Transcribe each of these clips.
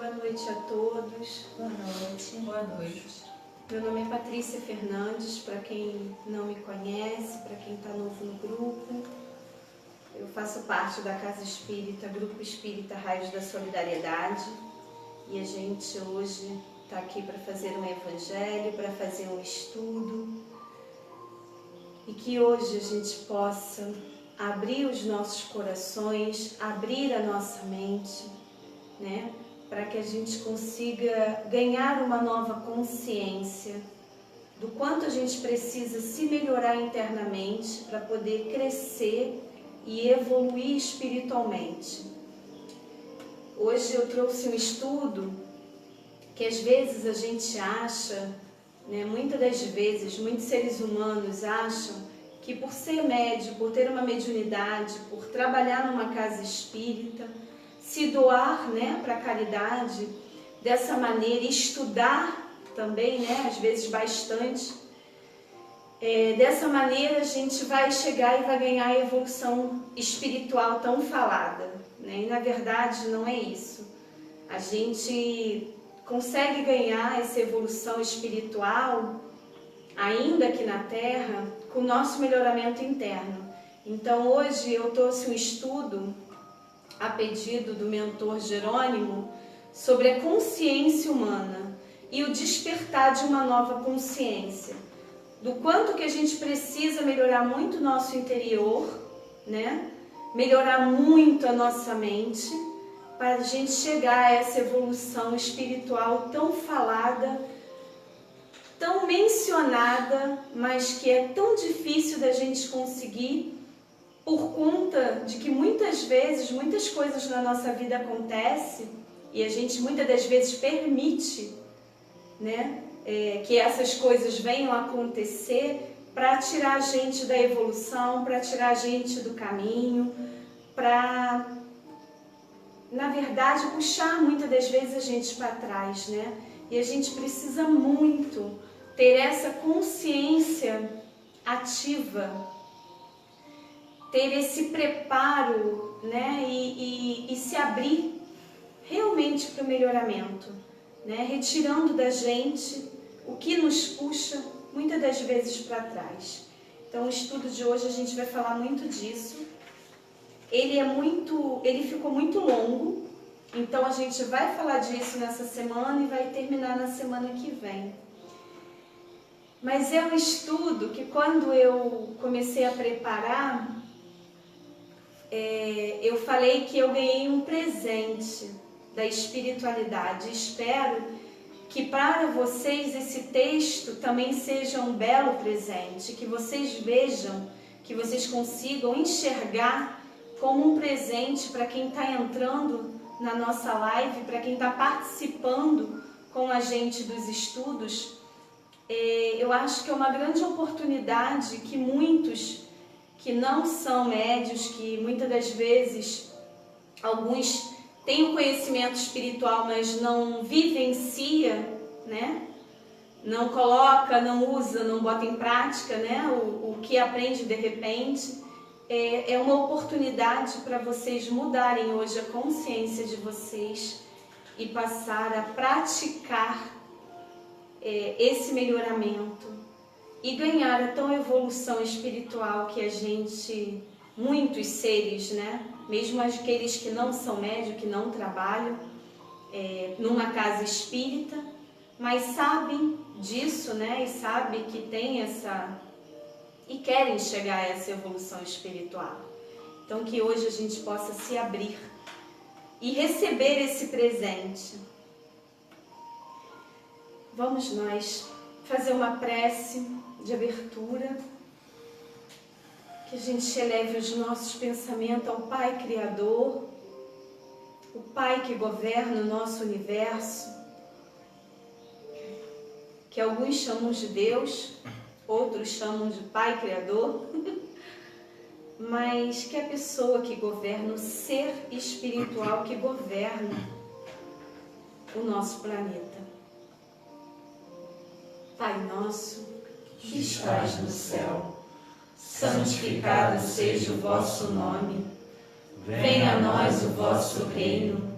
Boa noite a todos. Boa noite. Boa noite. Meu nome é Patrícia Fernandes, para quem não me conhece, para quem está novo no grupo. Eu faço parte da Casa Espírita, Grupo Espírita Raios da Solidariedade. E a gente hoje está aqui para fazer um evangelho, para fazer um estudo. E que hoje a gente possa abrir os nossos corações, abrir a nossa mente, né? Para que a gente consiga ganhar uma nova consciência do quanto a gente precisa se melhorar internamente para poder crescer e evoluir espiritualmente. Hoje eu trouxe um estudo que às vezes a gente acha, né, muitas das vezes, muitos seres humanos acham que por ser médio, por ter uma mediunidade, por trabalhar numa casa espírita, se doar, né, para a caridade, dessa maneira, estudar também, né, às vezes bastante, dessa maneira a gente vai chegar e vai ganhar a evolução espiritual tão falada, né? E na verdade não é isso. A gente consegue ganhar essa evolução espiritual ainda aqui na Terra com o nosso melhoramento interno. Então hoje eu trouxe um estudo a pedido do mentor Jerônimo sobre a consciência humana e o despertar de uma nova consciência, do quanto que a gente precisa melhorar muito o nosso interior, né? Melhorar muito a nossa mente para a gente chegar a essa evolução espiritual tão falada, tão mencionada, mas que é tão difícil da gente conseguir por conta de que muitas vezes, muitas coisas na nossa vida acontecem e a gente muitas das vezes permite, né, que essas coisas venham a acontecer para tirar a gente da evolução, para tirar a gente do caminho, para, na verdade, puxar muitas das vezes a gente para trás, né? E a gente precisa muito ter essa consciência ativa, ter esse preparo, né, e se abrir realmente para o melhoramento, né, retirando da gente o que nos puxa muitas das vezes para trás. Então o estudo de hoje a gente vai falar muito disso. Ele ficou muito longo, então a gente vai falar disso nessa semana e vai terminar na semana que vem. Mas é um estudo que quando eu comecei a preparar, eu falei que eu ganhei um presente da espiritualidade. Espero que para vocês esse texto também seja um belo presente, que vocês vejam, que vocês consigam enxergar como um presente para quem está entrando na nossa live, para quem está participando com a gente dos estudos. Eu acho que é uma grande oportunidade que muitos que não são médios, que muitas das vezes alguns têm um conhecimento espiritual, mas não vivencia, né? Não coloca, não usa, não bota em prática, né? O que aprende de repente. É uma oportunidade para vocês mudarem hoje a consciência de vocês e passar a praticar esse melhoramento e ganhar a tão evolução espiritual que a gente, muitos seres, né, mesmo aqueles que não são médios, que não trabalham numa casa espírita, mas sabem disso, né, e sabem que tem e querem chegar a essa evolução espiritual. Então que hoje a gente possa se abrir e receber esse presente. Vamos nós fazer uma prece de abertura, que a gente eleve os nossos pensamentos ao Pai Criador, o Pai que governa o nosso universo, que alguns chamam de Deus, outros chamam de Pai Criador, mas que é a pessoa que governa, o ser espiritual que governa o nosso planeta. Pai nosso, que estás no céu, santificado seja o vosso nome. Venha a nós o vosso reino.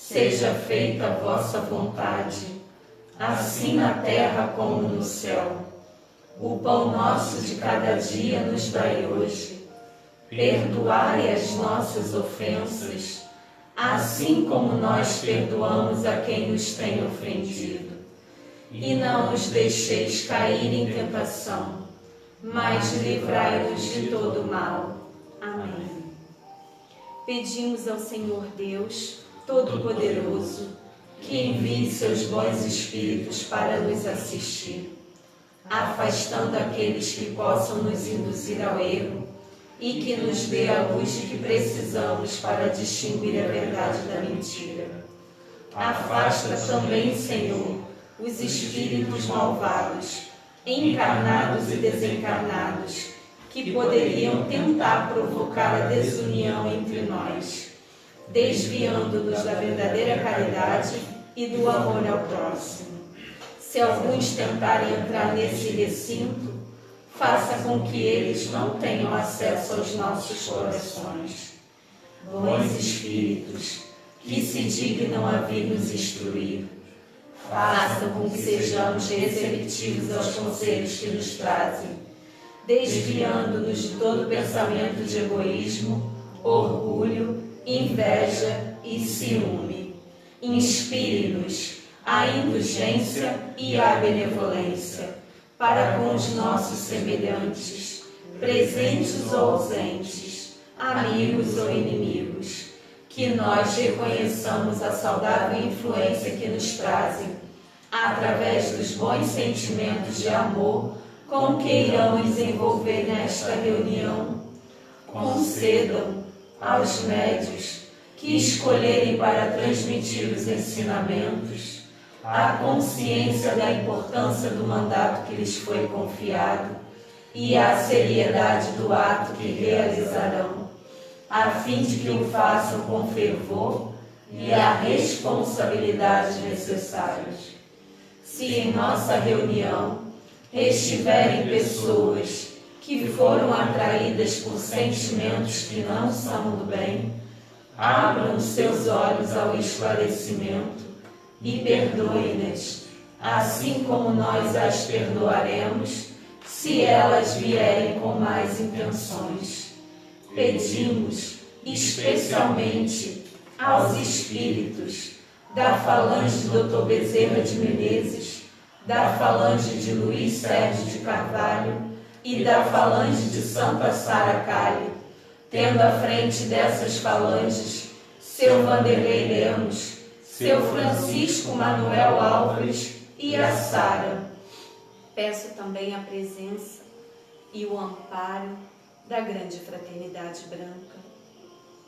Seja feita a vossa vontade, assim na terra como no céu. O pão nosso de cada dia nos dai hoje. Perdoai as nossas ofensas, assim como nós perdoamos a quem nos tem ofendido. E não nos deixeis cair em tentação, mas livrai-nos de todo mal. Amém. Pedimos ao Senhor Deus Todo-Poderoso que envie seus bons espíritos para nos assistir, afastando aqueles que possam nos induzir ao erro e que nos dê a luz de que precisamos para distinguir a verdade da mentira. Afasta também, Senhor, os espíritos malvados, encarnados e desencarnados, que poderiam tentar provocar a desunião entre nós, desviando-nos da verdadeira caridade e do amor ao próximo. Se alguns tentarem entrar nesse recinto, faça com que eles não tenham acesso aos nossos corações. Bons espíritos, que se dignam a vir nos instruir, façam com que sejamos receptivos aos conselhos que nos trazem, desviando-nos de todo pensamento de egoísmo, orgulho, inveja e ciúme. Inspire-nos à indulgência e à benevolência para com os nossos semelhantes, presentes ou ausentes, amigos ou inimigos, que nós reconheçamos a saudável influência que nos trazem, através dos bons sentimentos de amor com que irão desenvolver nesta reunião. Concedam aos médios que escolherem para transmitir os ensinamentos a consciência da importância do mandato que lhes foi confiado e a seriedade do ato que realizarão, a fim de que o façam com fervor e a responsabilidade necessários. Se em nossa reunião estiverem pessoas que foram atraídas por sentimentos que não são do bem, abram os seus olhos ao esclarecimento e perdoe-nas, assim como nós as perdoaremos, se elas vierem com más intenções. Pedimos, especialmente aos espíritos da falange Dr. Bezerra de Menezes, da falange de Luiz Sérgio de Carvalho e da falange de Santa Sara Cali, tendo à frente dessas falanges seu Vanderlei Lemos, seu Francisco Manuel Álvares e a Sara. Peço também a presença e o amparo da grande fraternidade branca.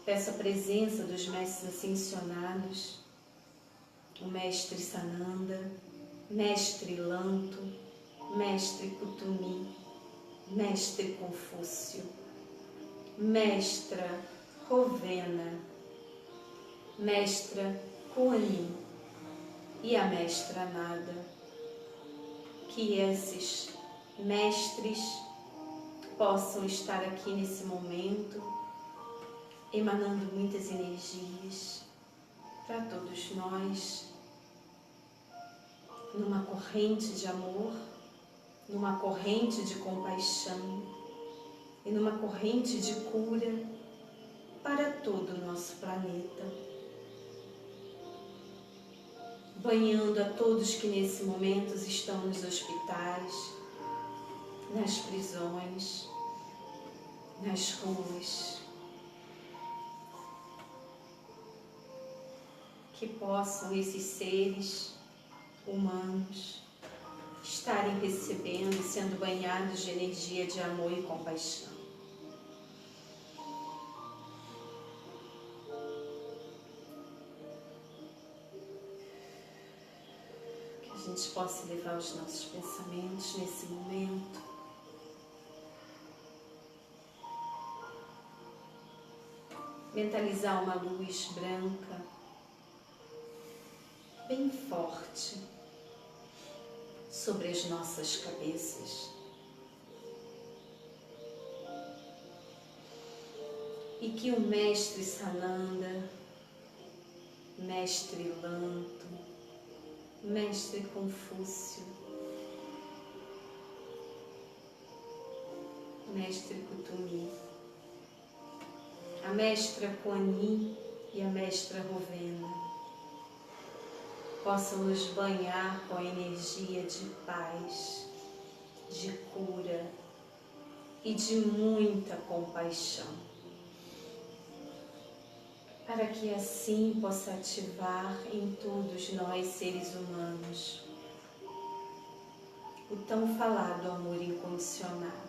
Peço a presença dos mestres ascensionados, o mestre Sananda, mestre Lanto, mestre Kutumi, mestre Confúcio, mestra Rovena, mestra Kuan e a mestra Nada. Que esses mestres possam estar aqui nesse momento, emanando muitas energias para todos nós, numa corrente de amor, numa corrente de compaixão e numa corrente de cura para todo o nosso planeta, banhando a todos que nesse momento estão nos hospitais, nas prisões, nas ruas, que possam esses seres humanos estarem recebendo e sendo banhados de energia de amor e compaixão. Que a gente possa levar os nossos pensamentos nesse momento mentalizar uma luz branca bem forte sobre as nossas cabeças e que o Mestre Sananda Mestre Lanto, Mestre Confúcio, Mestre Kutumi, a Mestra Kuan-Yin e a Mestra Rovena possam nos banhar com a energia de paz, de cura e de muita compaixão, para que assim possa ativar em todos nós, seres humanos, o tão falado amor incondicional,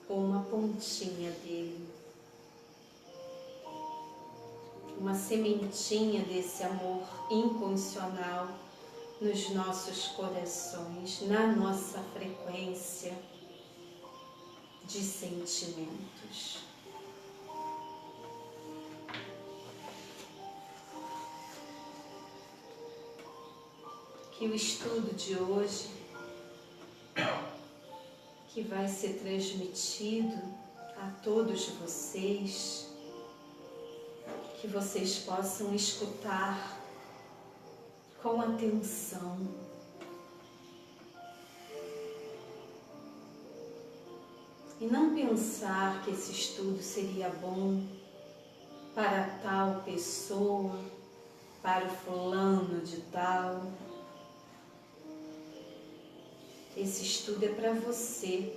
ou uma pontinha dele, uma sementinha desse amor incondicional nos nossos corações, na nossa frequência de sentimentos. Que o estudo de hoje, que vai ser transmitido a todos vocês, que vocês possam escutar com atenção, e não pensar que esse estudo seria bom para tal pessoa, para o fulano de tal. Esse estudo é para você.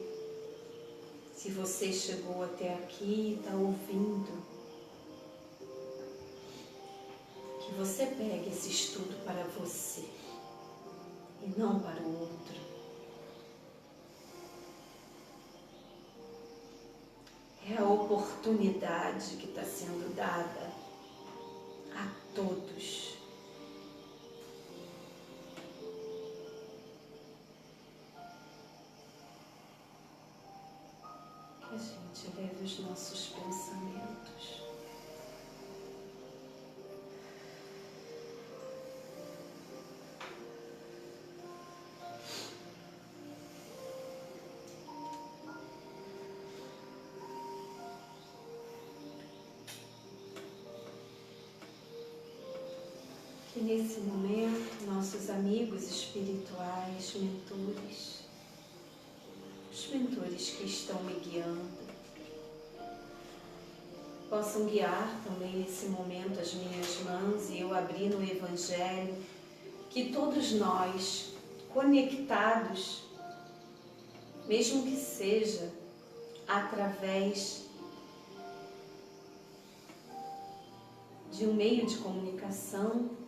Se você chegou até aqui e está ouvindo, que você pegue esse estudo para você e não para o outro. É a oportunidade que está sendo dada a todos. Que a gente leve os nossos pensamentos que nesse momento nossos amigos espirituais, mentores, os mentores que estão me guiando, possam guiar também nesse momento as minhas mãos e eu abrir no Evangelho, que todos nós, conectados, mesmo que seja através de um meio de comunicação,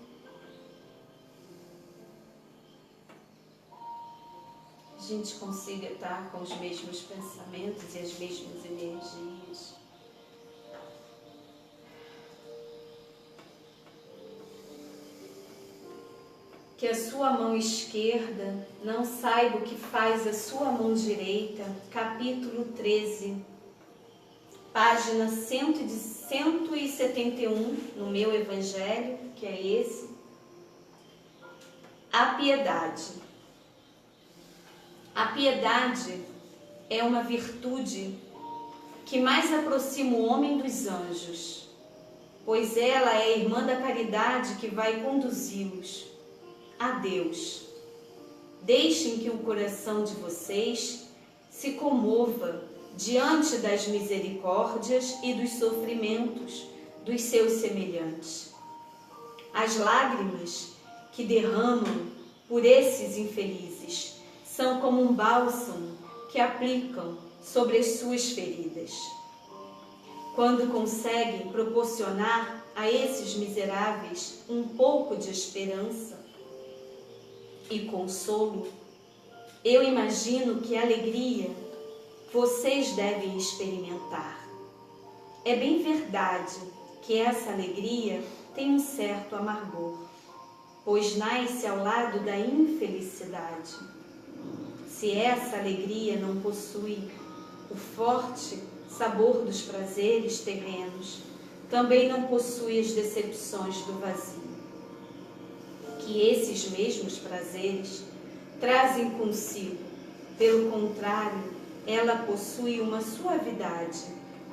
a gente consiga estar com os mesmos pensamentos e as mesmas energias. Que a sua mão esquerda não saiba o que faz a sua mão direita. Capítulo 13, página 171 no meu Evangelho, que é esse. A piedade. A piedade é uma virtude que mais aproxima o homem dos anjos, pois ela é a irmã da caridade que vai conduzi-los a Deus. Deixem que o coração de vocês se comova diante das misericórdias e dos sofrimentos dos seus semelhantes. As lágrimas que derramam por esses infelizes são como um bálsamo que aplicam sobre as suas feridas. Quando conseguem proporcionar a esses miseráveis um pouco de esperança e consolo, eu imagino que alegria vocês devem experimentar. É bem verdade que essa alegria tem um certo amargor, pois nasce ao lado da infelicidade. Se essa alegria não possui o forte sabor dos prazeres terrenos, também não possui as decepções do vazio, que esses mesmos prazeres trazem consigo. Pelo contrário, ela possui uma suavidade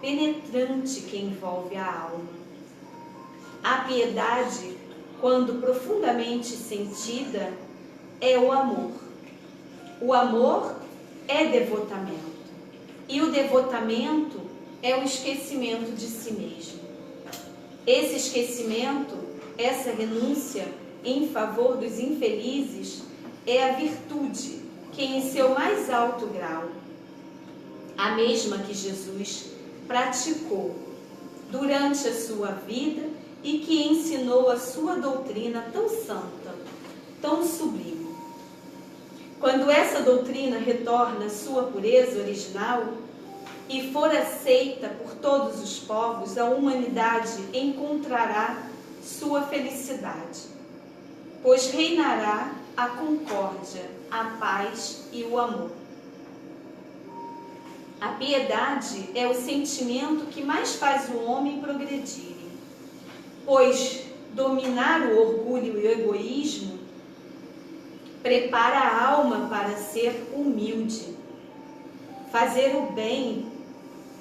penetrante que envolve a alma. A piedade, quando profundamente sentida, é o amor. O amor é devotamento. E o devotamento é o esquecimento de si mesmo. Esse esquecimento, essa renúncia em favor dos infelizes, é a virtude que, em seu mais alto grau, a mesma que Jesus praticou durante a sua vida e que ensinou a sua doutrina tão santa, tão sublime. Quando essa doutrina retorna à sua pureza original e for aceita por todos os povos, a humanidade encontrará sua felicidade, pois reinará a concórdia, a paz e o amor. A piedade é o sentimento que mais faz o homem progredir, pois dominar o orgulho e o egoísmo prepara a alma para ser humilde, fazer o bem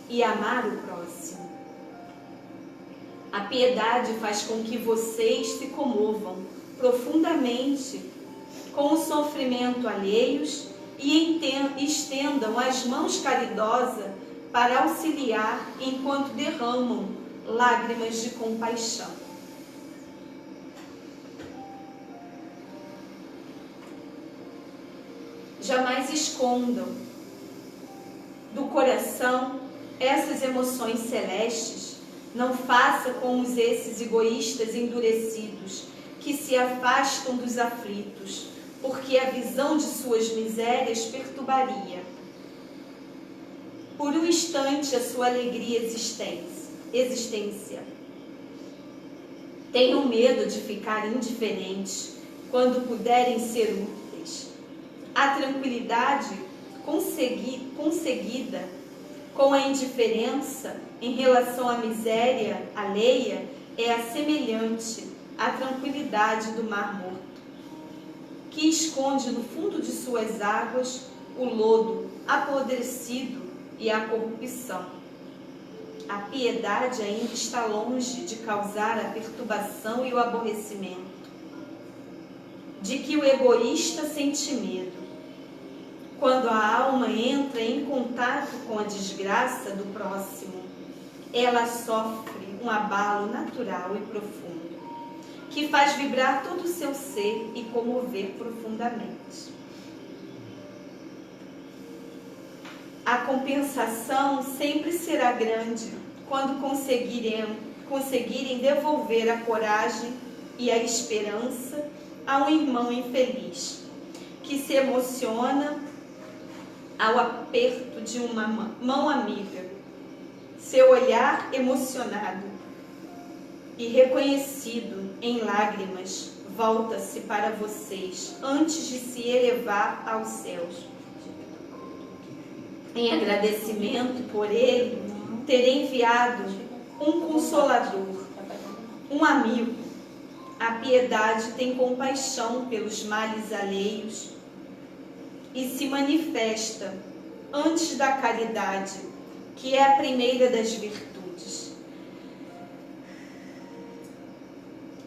e amar o próximo. A piedade faz com que vocês se comovam profundamente com o sofrimento alheios e estendam as mãos caridosas para auxiliar enquanto derramam lágrimas de compaixão. Jamais escondam do coração essas emoções celestes. Não faça como esses egoístas endurecidos que se afastam dos aflitos, porque a visão de suas misérias perturbaria por um instante a sua alegria existência. Tenham medo de ficar indiferentes quando puderem ser úteis. A tranquilidade conseguida com a indiferença em relação à miséria alheia é semelhante à tranquilidade do Mar Morto, que esconde no fundo de suas águas o lodo apodrecido e a corrupção. A piedade ainda está longe de causar a perturbação e o aborrecimento, de que o egoísta sente medo. Quando a alma entra em contato com a desgraça do próximo, ela sofre um abalo natural e profundo, que faz vibrar todo o seu ser e comover profundamente. A compensação sempre será grande quando conseguirem devolver a coragem e a esperança a um irmão infeliz, que se emociona ao aperto de uma mão amiga. Seu olhar emocionado e reconhecido em lágrimas volta-se para vocês antes de se elevar aos céus. Em agradecimento por ele ter enviado um consolador, um amigo, a piedade tem compaixão pelos males alheios e se manifesta antes da caridade, que é a primeira das virtudes.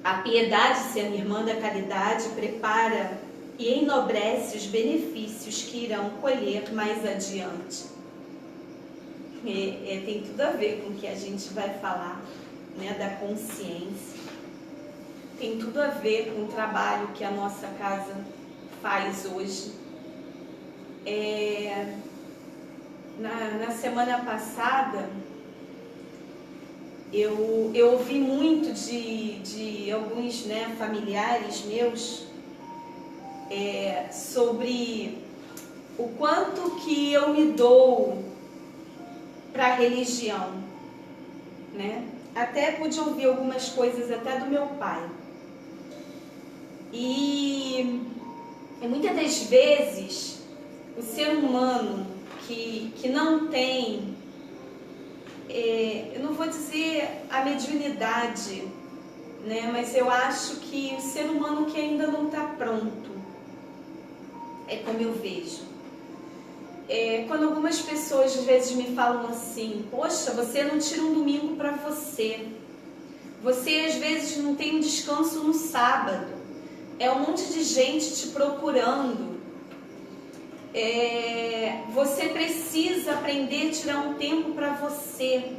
A piedade, sendo irmã da caridade, prepara e enobrece os benefícios que irão colher mais adiante. Tem tudo a ver com o que a gente vai falar, né, da consciência. Tem tudo a ver com o trabalho que a nossa casa faz hoje. Na semana passada, eu ouvi muito de alguns, né, familiares meus sobre o quanto que eu me dou para a religião, né? Até pude ouvir algumas coisas até do meu pai. E muitas das vezes o ser humano que não tem, eu não vou dizer a mediunidade, né? Mas eu acho que o ser humano que ainda não está pronto, é como eu vejo. quando algumas pessoas às vezes me falam assim, poxa, você não tira um domingo para você. Você às vezes não tem um descanso no sábado. É um monte de gente te procurando. Você precisa aprender a tirar um tempo para você.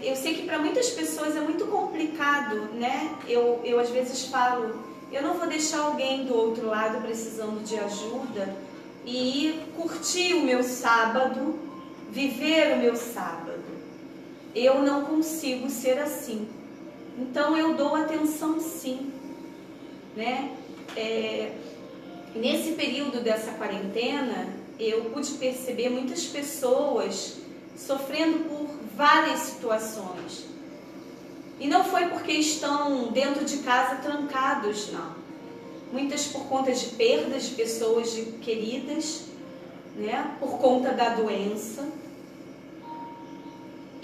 Eu sei que para muitas pessoas é muito complicado, né? Eu às vezes falo, eu não vou deixar alguém do outro lado precisando de ajuda e ir curtir o meu sábado, viver o meu sábado. Eu não consigo ser assim. Então eu dou atenção sim, né? Nesse período dessa quarentena, eu pude perceber muitas pessoas sofrendo por várias situações. E não foi porque estão dentro de casa trancados, não. Muitas por conta de perdas de pessoas queridas, né? Por conta da doença.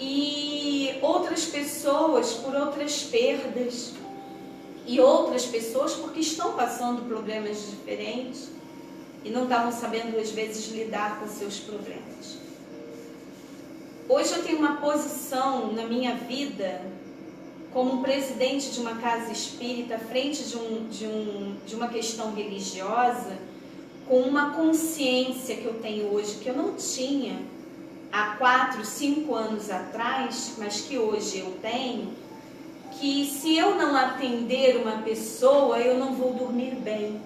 E outras pessoas por outras perdas. E outras pessoas porque estão passando problemas diferentes e não estavam sabendo às vezes lidar com seus problemas. Hoje eu tenho uma posição na minha vida como presidente de uma casa espírita à frente de uma questão religiosa, com uma consciência que eu tenho hoje que eu não tinha há 4, 5 anos atrás, mas que hoje eu tenho, que se eu não atender uma pessoa, eu não vou dormir bem.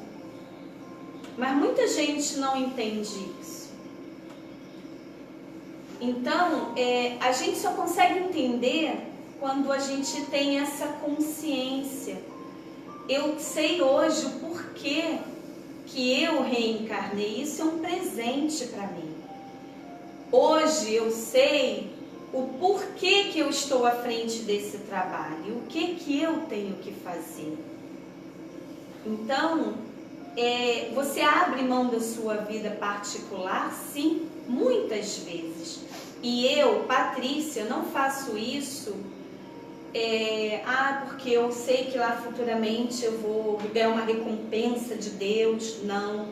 Mas muita gente não entende isso. Então, a gente só consegue entender quando a gente tem essa consciência. Eu sei hoje o porquê que eu reencarnei. Isso é um presente para mim. Hoje eu sei o porquê que eu estou à frente desse trabalho, o que eu tenho que fazer. Então, você abre mão da sua vida particular, sim, muitas vezes. E eu, Patrícia, não faço isso porque eu sei que lá futuramente eu vou ganhar uma recompensa de Deus, não.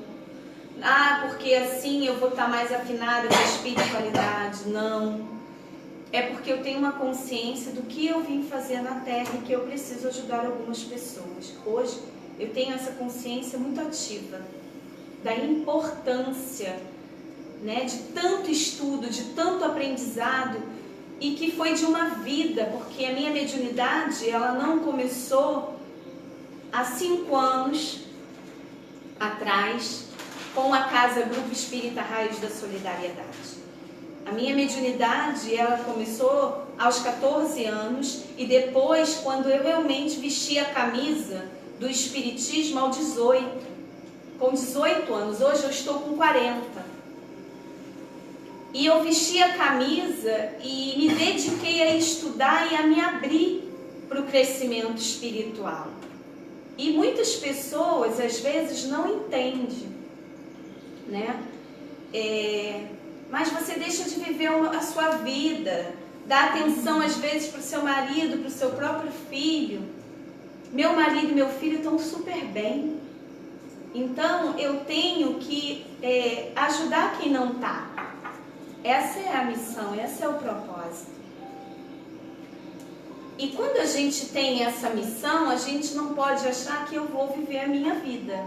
Porque assim eu vou estar mais afinada com a espiritualidade, não. É porque eu tenho uma consciência do que eu vim fazer na Terra e que eu preciso ajudar algumas pessoas. Hoje eu tenho essa consciência muito ativa da importância, né, de tanto estudo, de tanto aprendizado, e que foi de uma vida, porque a minha mediunidade ela não começou há 5 anos atrás com a Casa Grupo Espírita Raios da Solidariedade. A minha mediunidade, ela começou aos 14 anos e depois, quando eu realmente vesti a camisa do Espiritismo, aos 18. Com 18 anos, hoje eu estou com 40. E eu vesti a camisa e me dediquei a estudar e a me abrir para o crescimento espiritual. E muitas pessoas, às vezes, não entendem, né? Mas você deixa de viver a sua vida, dá atenção às vezes para o seu marido, para o seu próprio filho. Meu marido e meu filho estão super bem, então eu tenho que ajudar quem não está. Essa é a missão, esse é o propósito. E quando a gente tem essa missão, a gente não pode achar que eu vou viver a minha vida,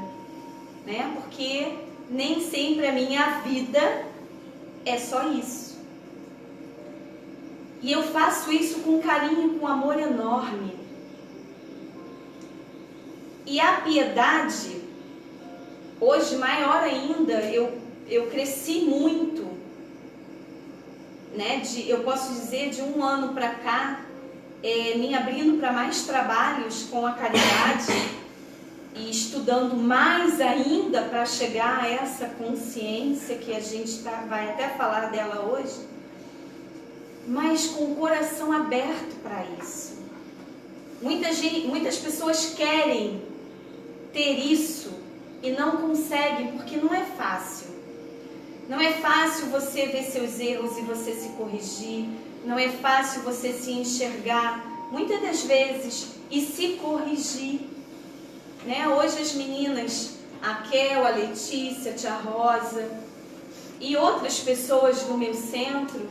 né? Porque nem sempre a minha vida é só isso. E eu faço isso com carinho, com amor enorme. E a piedade, hoje maior ainda, eu cresci muito, né? Eu posso dizer de 1 ano para cá, me abrindo para mais trabalhos com a caridade e estudando mais ainda para chegar a essa consciência que a gente vai até falar dela hoje, mas com o coração aberto para isso. Muitas pessoas querem ter isso e não conseguem porque não é fácil. Não é fácil você ver seus erros e você se corrigir. Não é fácil você se enxergar, muitas das vezes, e se corrigir. Né? Hoje as meninas a Kel, a Letícia, a tia Rosa e outras pessoas do meu centro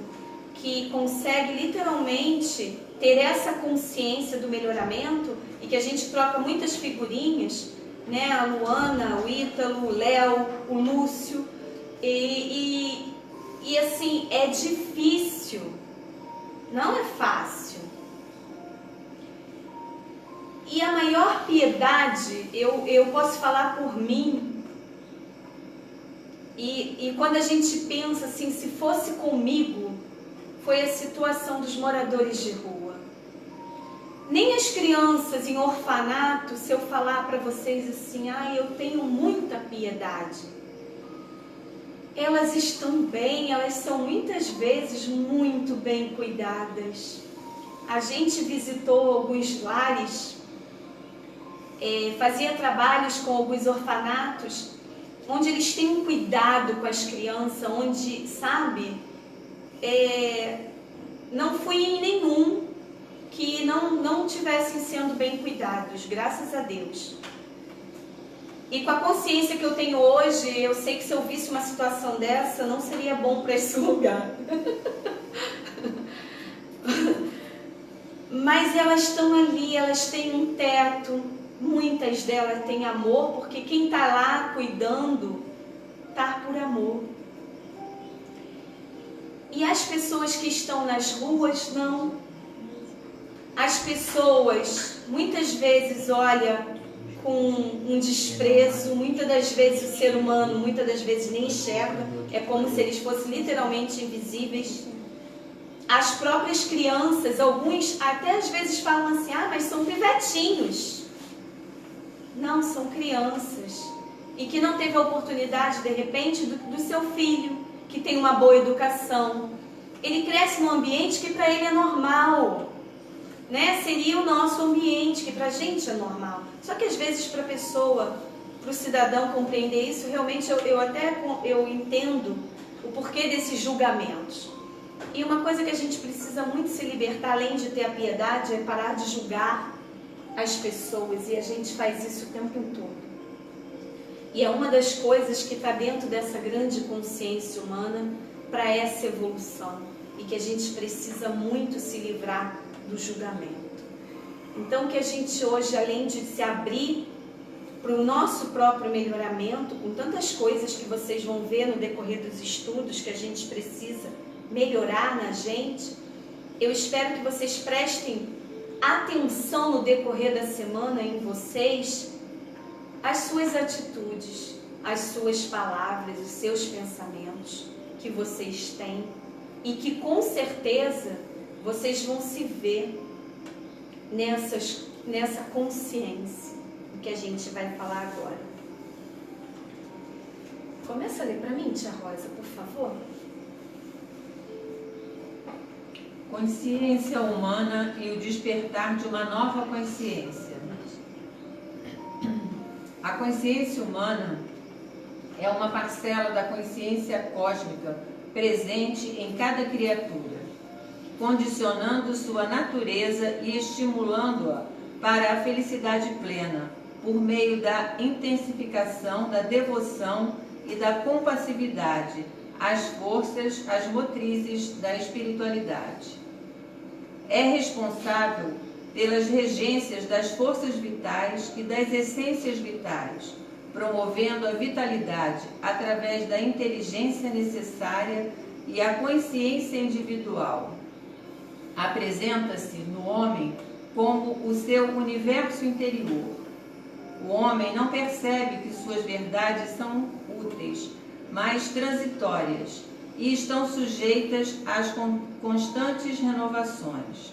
que conseguem literalmente ter essa consciência do melhoramento e que a gente troca muitas figurinhas, né? A Luana, o Ítalo, o Léo, o Lúcio e assim, é difícil, não é fácil. E a maior piedade, eu posso falar por mim, e quando a gente pensa assim, se fosse comigo, foi a situação dos moradores de rua. Nem as crianças em orfanato, se eu falar para vocês assim, eu tenho muita piedade. Elas estão bem, elas são muitas vezes muito bem cuidadas. A gente visitou alguns lares, fazia trabalhos com alguns orfanatos, onde eles têm um cuidado com as crianças, onde, sabe, não fui em nenhum que não tivessem sendo bem cuidados, graças a Deus. E com a consciência que eu tenho hoje, eu sei que se eu visse uma situação dessa, não seria bom para esse lugar. Mas elas estão ali, elas têm um teto, muitas delas têm amor, porque quem está lá cuidando, está por amor. E as pessoas que estão nas ruas, não. As pessoas, muitas vezes, olha com um desprezo, muitas das vezes o ser humano, muitas das vezes nem enxerga, é como se eles fossem literalmente invisíveis. As próprias crianças, alguns até às vezes falam assim, mas são pivetinhos. Não, são crianças. E que não teve a oportunidade, de repente, do seu filho, que tem uma boa educação. Ele cresce num ambiente que para ele é normal. Né? Seria o nosso ambiente, que pra gente é normal. Só que às vezes para a pessoa, para o cidadão compreender isso, realmente eu entendo o porquê desses julgamentos. E uma coisa que a gente precisa muito se libertar, além de ter a piedade, é parar de julgar as pessoas. E a gente faz isso o tempo todo. E é uma das coisas que está dentro dessa grande consciência humana para essa evolução. E que a gente precisa muito se livrar do julgamento. Então que a gente hoje, além de se abrir para o nosso próprio melhoramento, com tantas coisas que vocês vão ver no decorrer dos estudos que a gente precisa melhorar na gente, eu espero que vocês prestem atenção no decorrer da semana em vocês, as suas atitudes, as suas palavras, os seus pensamentos que vocês têm e que com certeza vocês vão se ver nessa consciência que a gente vai falar agora. Começa a ler para mim, tia Rosa, por favor. Consciência humana e o despertar de uma nova consciência. A consciência humana é uma parcela da consciência cósmica presente em cada criatura, condicionando sua natureza e estimulando-a para a felicidade plena, por meio da intensificação da devoção e da compassividade às forças, às motrizes da espiritualidade. É responsável pelas regências das forças vitais e das essências vitais, promovendo a vitalidade através da inteligência necessária e a consciência individual. Apresenta-se no homem como o seu universo interior. O homem não percebe que suas verdades são úteis, mas transitórias, e estão sujeitas às constantes renovações.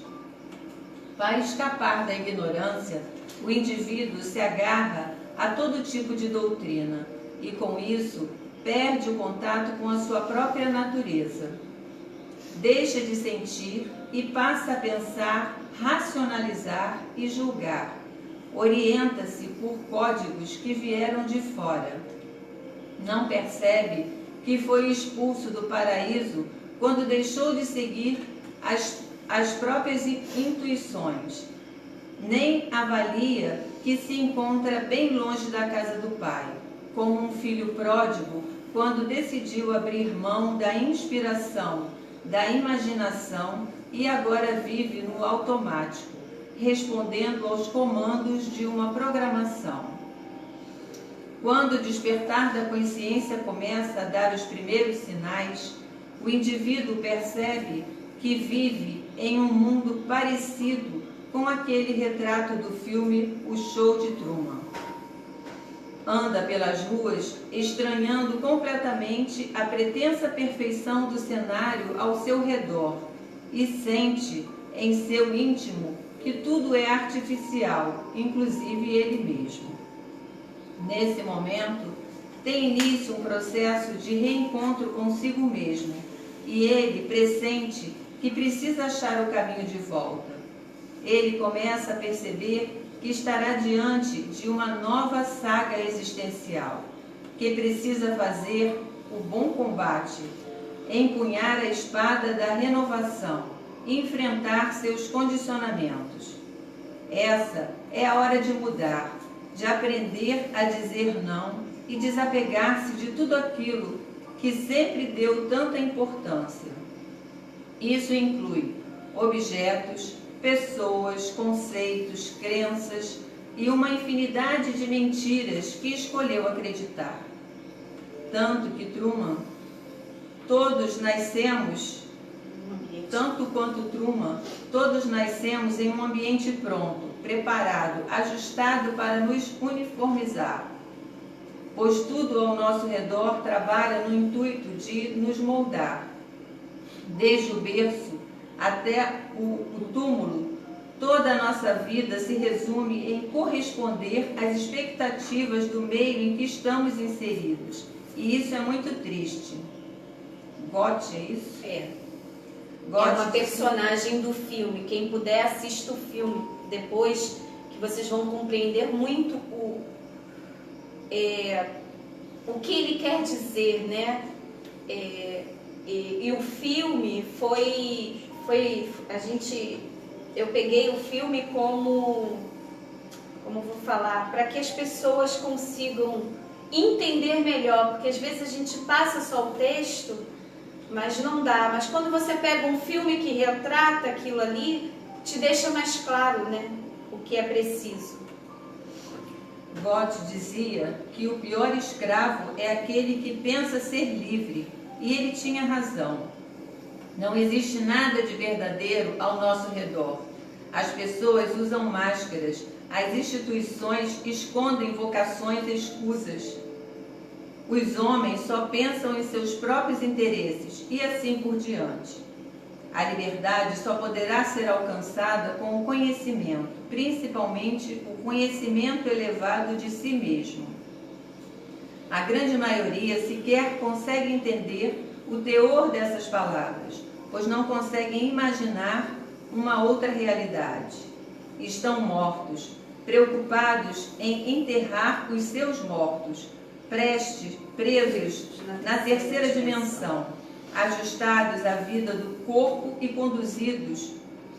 Para escapar da ignorância, o indivíduo se agarra a todo tipo de doutrina e, com isso, perde o contato com a sua própria natureza. Deixa de sentir e passa a pensar, racionalizar e julgar. Orienta-se por códigos que vieram de fora. Não percebe que foi expulso do paraíso quando deixou de seguir as próprias intuições. Nem avalia que se encontra bem longe da casa do Pai, como um filho pródigo quando decidiu abrir mão da inspiração, da imaginação e agora vive no automático, respondendo aos comandos de uma programação. Quando o despertar da consciência começa a dar os primeiros sinais, o indivíduo percebe que vive em um mundo parecido com aquele retrato do filme O Show de Truman. Anda pelas ruas estranhando completamente a pretensa perfeição do cenário ao seu redor e sente em seu íntimo que tudo é artificial, inclusive ele mesmo. Nesse momento, tem início um processo de reencontro consigo mesmo e ele pressente que precisa achar o caminho de volta. Ele começa a perceber que estará diante de uma nova saga existencial, que precisa fazer o bom combate, empunhar a espada da renovação, enfrentar seus condicionamentos. Essa é a hora de mudar, de aprender a dizer não e desapegar-se de tudo aquilo que sempre deu tanta importância. Isso inclui objetos, pessoas, conceitos, crenças e uma infinidade de mentiras que escolheu acreditar. Tanto que Truman, todos nascemos em um ambiente pronto, preparado, ajustado para nos uniformizar, pois tudo ao nosso redor trabalha no intuito de nos moldar. Desde o berço até o túmulo, toda a nossa vida se resume em corresponder às expectativas do meio em que estamos inseridos. E isso é muito triste. Goethe, é isso? É. Goethe, é uma personagem do filme. Quem puder, assista o filme depois, que vocês vão compreender muito o que ele quer dizer, né? E o filme eu peguei o filme como vou falar, para que as pessoas consigam entender melhor, porque às vezes a gente passa só o texto, mas não dá. Mas quando você pega um filme que retrata aquilo ali, te deixa mais claro, né, o que é preciso. Goethe dizia que o pior escravo é aquele que pensa ser livre, e ele tinha razão. Não existe nada de verdadeiro ao nosso redor. As pessoas usam máscaras, as instituições escondem vocações escusas. Os homens só pensam em seus próprios interesses e assim por diante. A liberdade só poderá ser alcançada com o conhecimento, principalmente o conhecimento elevado de si mesmo. A grande maioria sequer consegue entender o teor dessas palavras, pois não conseguem imaginar uma outra realidade. Estão mortos, preocupados em enterrar os seus mortos, presos na terceira dimensão, ajustados à vida do corpo e conduzidos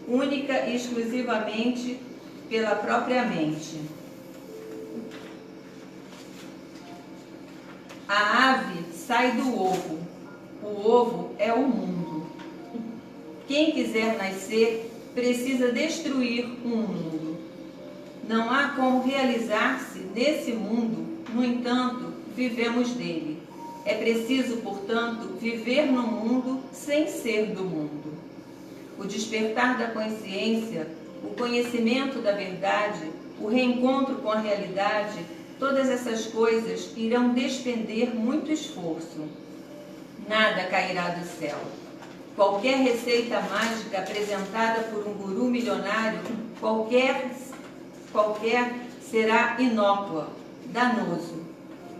única e exclusivamente pela própria mente. A ave sai do ovo. O ovo é o mundo. Quem quiser nascer precisa destruir um mundo. Não há como realizar-se nesse mundo, no entanto, vivemos dele. É preciso, portanto, viver no mundo sem ser do mundo. O despertar da consciência, o conhecimento da verdade, o reencontro com a realidade, todas essas coisas irão despender muito esforço. Nada cairá do céu. Qualquer receita mágica apresentada por um guru milionário, qualquer será inócua, danoso,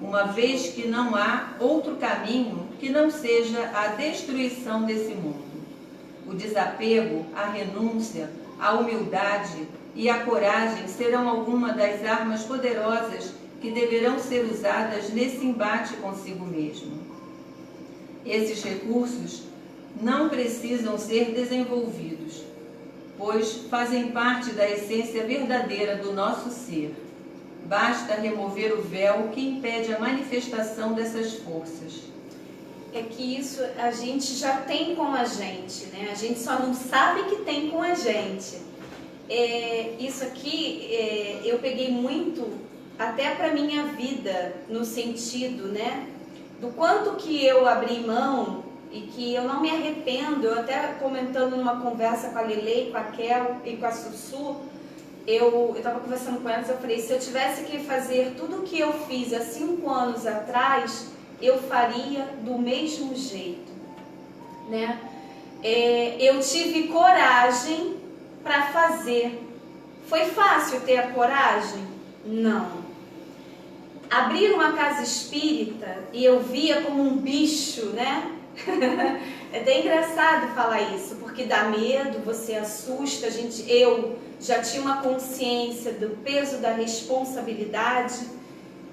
uma vez que não há outro caminho que não seja a destruição desse mundo. O desapego, a renúncia, a humildade e a coragem serão algumas das armas poderosas que deverão ser usadas nesse embate consigo mesmo. Esses recursos não precisam ser desenvolvidos, pois fazem parte da essência verdadeira do nosso ser. basta remover o véu que impede a manifestação dessas forças. É que isso a gente já tem com a gente, né? A gente só não sabe que tem com a gente. Isso aqui eu peguei muito até para minha vida, no sentido, né, do quanto que eu abri mão e que eu não me arrependo. Eu até comentando numa conversa com a Lele, com a Kel e com a Sussu, eu estava conversando com elas, eu falei, se eu tivesse que fazer tudo o que eu fiz há 5 anos atrás, eu faria do mesmo jeito, né? Eu tive coragem para fazer. Foi fácil ter a coragem? Não. Abrir uma casa espírita e eu via como um bicho, né? É até engraçado falar isso, porque dá medo, você assusta. Eu já tinha uma consciência do peso da responsabilidade.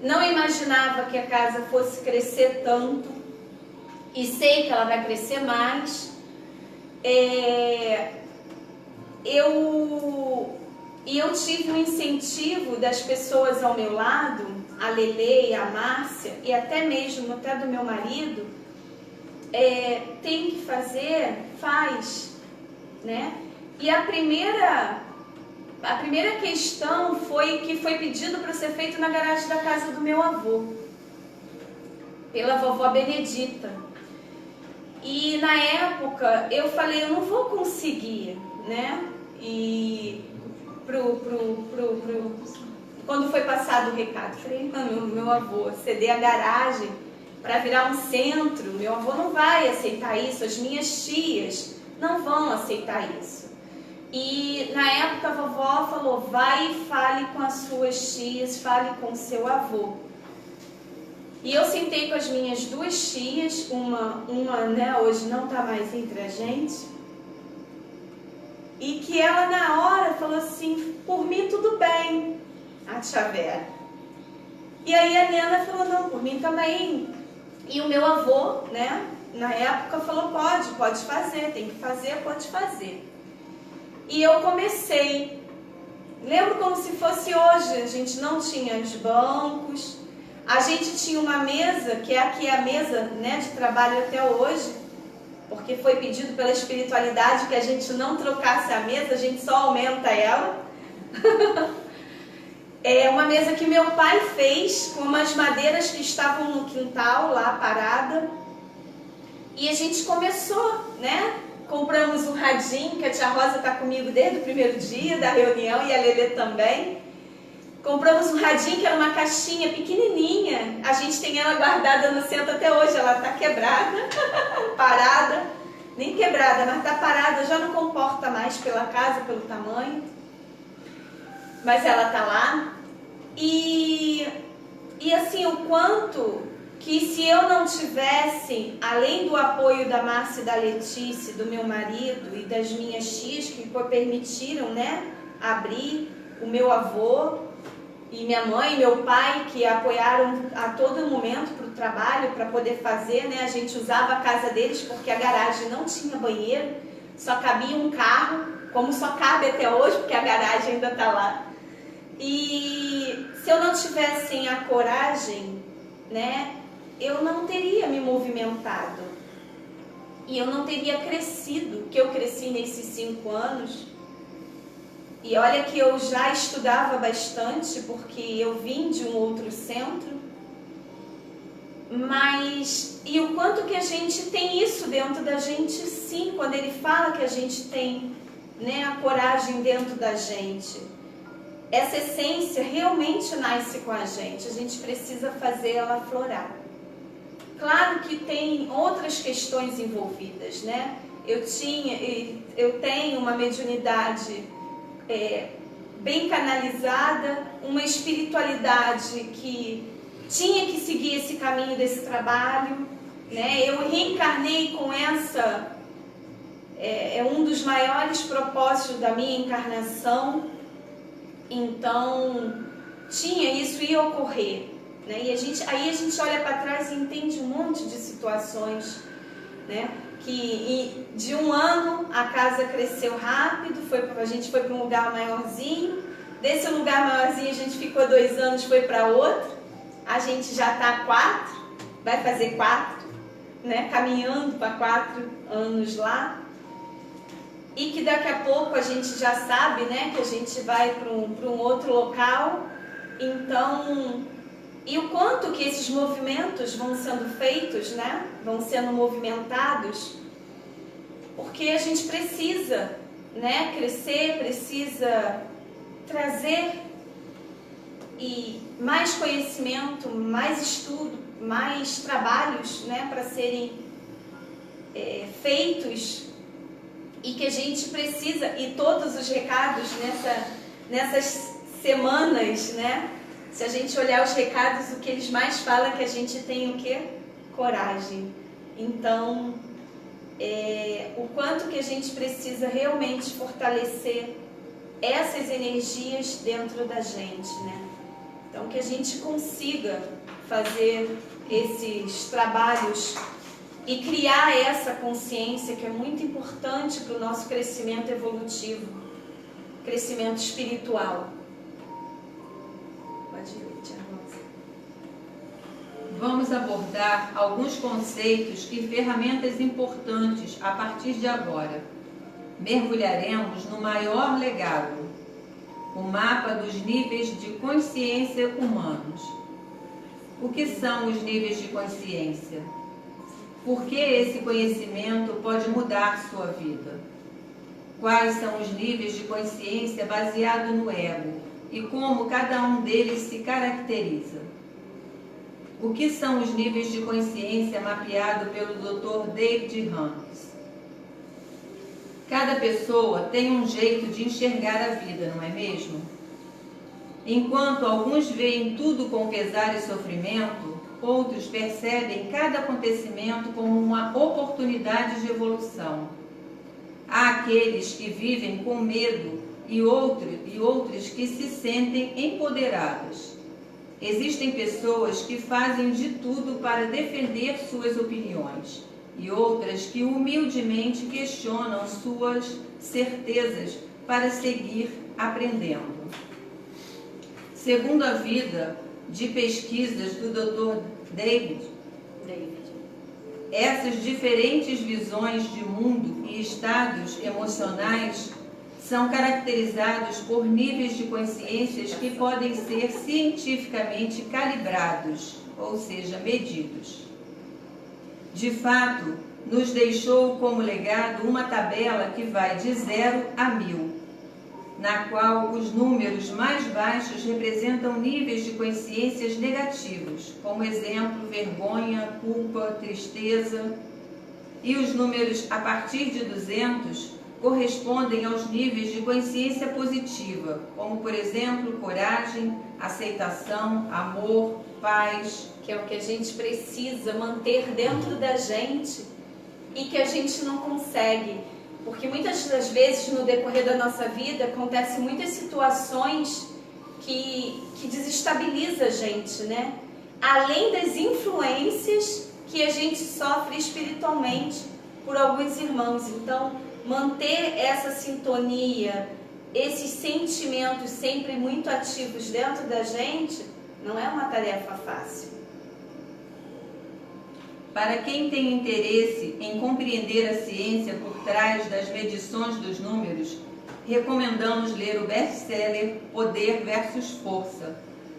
Não imaginava que a casa fosse crescer tanto, e sei que ela vai crescer mais. Eu tive um incentivo das pessoas ao meu lado, a Lele e a Márcia, e até mesmo do meu marido. Tem que fazer, faz, né? E a primeira questão foi que foi pedido para ser feito na garagem da casa do meu avô, pela vovó Benedita. E na época eu falei, eu não vou conseguir, né? E quando foi passado o recado, falei, meu avô, ceder a garagem para virar um centro, meu avô não vai aceitar isso, as minhas tias não vão aceitar isso. E na época a vovó falou, vai e fale com as suas tias, fale com o seu avô. E eu sentei com as minhas 2 tias, uma né, hoje não está mais entre a gente, e que ela na hora falou assim, por mim tudo bem, a tia Vera. E aí a Nena falou, não, por mim também. E o meu avô, né, na época falou, pode fazer, tem que fazer, pode fazer. E eu comecei, lembro como se fosse hoje, a gente não tinha os bancos, a gente tinha uma mesa, que é aqui a mesa, né, de trabalho até hoje, porque foi pedido pela espiritualidade que a gente não trocasse a mesa, a gente só aumenta ela. É uma mesa que meu pai fez com umas madeiras que estavam no quintal lá parada, e a gente começou, né? Compramos um radinho, que a tia Rosa está comigo desde o primeiro dia da reunião, e a Lelê também. Compramos um radinho que era uma caixinha pequenininha, a gente tem ela guardada no centro até hoje, ela está quebrada, parada, nem quebrada, mas está parada, já não comporta mais pela casa, pelo tamanho, mas ela está lá. E assim, o quanto que se eu não tivesse, além do apoio da Márcia e da Letícia, do meu marido e das minhas tias, que permitiram, né, abrir, o meu avô e minha mãe e meu pai, que apoiaram a todo momento para o trabalho, para poder fazer, né, a gente usava a casa deles porque a garagem não tinha banheiro, só cabia um carro, como só cabe até hoje, porque a garagem ainda está lá. E se eu não tivesse a coragem, né, eu não teria me movimentado. E eu não teria crescido, que eu cresci nesses 5 anos. E olha que eu já estudava bastante, porque eu vim de um outro centro. Mas, e o quanto que a gente tem isso dentro da gente, sim, quando ele fala que a gente tem, né, a coragem dentro da gente. Essa essência realmente nasce com a gente precisa fazer ela aflorar. Claro que tem outras questões envolvidas, né? Eu tenho uma mediunidade bem canalizada, uma espiritualidade que tinha que seguir esse caminho desse trabalho, né? Eu reencarnei com essa, um dos maiores propósitos da minha encarnação. Então, tinha isso, ia ocorrer, né? E aí a gente olha para trás e entende um monte de situações, né? Que de um ano a casa cresceu rápido, a gente foi para um lugar maiorzinho, Desse lugar maiorzinho a gente ficou 2 anos, foi para outro. A gente já está 4, vai fazer 4, né? Caminhando para 4 anos lá. E que daqui a pouco a gente já sabe, né? Que a gente vai para um outro local. Então, e o quanto que esses movimentos vão sendo feitos, né? Vão sendo movimentados. Porque a gente precisa, né? Crescer, precisa trazer e mais conhecimento, mais estudo, mais trabalhos, né, para serem feitos, e que a gente precisa, e todos os recados nessas semanas, né, se a gente olhar os recados, o que eles mais falam é que a gente tem o quê? Coragem. Então, o quanto que a gente precisa realmente fortalecer essas energias dentro da gente, né? Então, que a gente consiga fazer esses trabalhos e criar essa consciência que é muito importante para o nosso crescimento evolutivo, crescimento espiritual. Pode ir, Tia Rosa. Vamos abordar alguns conceitos e ferramentas importantes a partir de agora. Mergulharemos no maior legado, o mapa dos níveis de consciência humanos. O que são os níveis de consciência? Por que esse conhecimento pode mudar sua vida? Quais são os níveis de consciência baseado no ego e como cada um deles se caracteriza? O que são os níveis de consciência mapeado pelo Dr. David Hawkins? Cada pessoa tem um jeito de enxergar a vida, não é mesmo? Enquanto alguns veem tudo com pesar e sofrimento, outros percebem cada acontecimento como uma oportunidade de evolução. Há aqueles que vivem com medo e outros que se sentem empoderados. Existem pessoas que fazem de tudo para defender suas opiniões e outras que humildemente questionam suas certezas para seguir aprendendo. Segundo a vida de pesquisas do Dr. David, essas diferentes visões de mundo e estados emocionais são caracterizados por níveis de consciências que podem ser cientificamente calibrados, ou seja, medidos. De fato, nos deixou como legado uma tabela que vai de 0 a 1000, na qual os números mais baixos representam níveis de consciências negativos, como exemplo, vergonha, culpa, tristeza, e os números a partir de 200 correspondem aos níveis de consciência positiva, como, por exemplo, coragem, aceitação, amor, paz. Que é o que a gente precisa manter dentro da gente e que a gente não consegue. Porque muitas das vezes no decorrer da nossa vida acontecem muitas situações que desestabilizam a gente, né? Além das influências que a gente sofre espiritualmente por alguns irmãos. Então, manter essa sintonia, esses sentimentos sempre muito ativos dentro da gente, não é uma tarefa fácil. Para quem tem interesse em compreender a ciência por trás das medições dos números, recomendamos ler o best-seller Poder versus Força.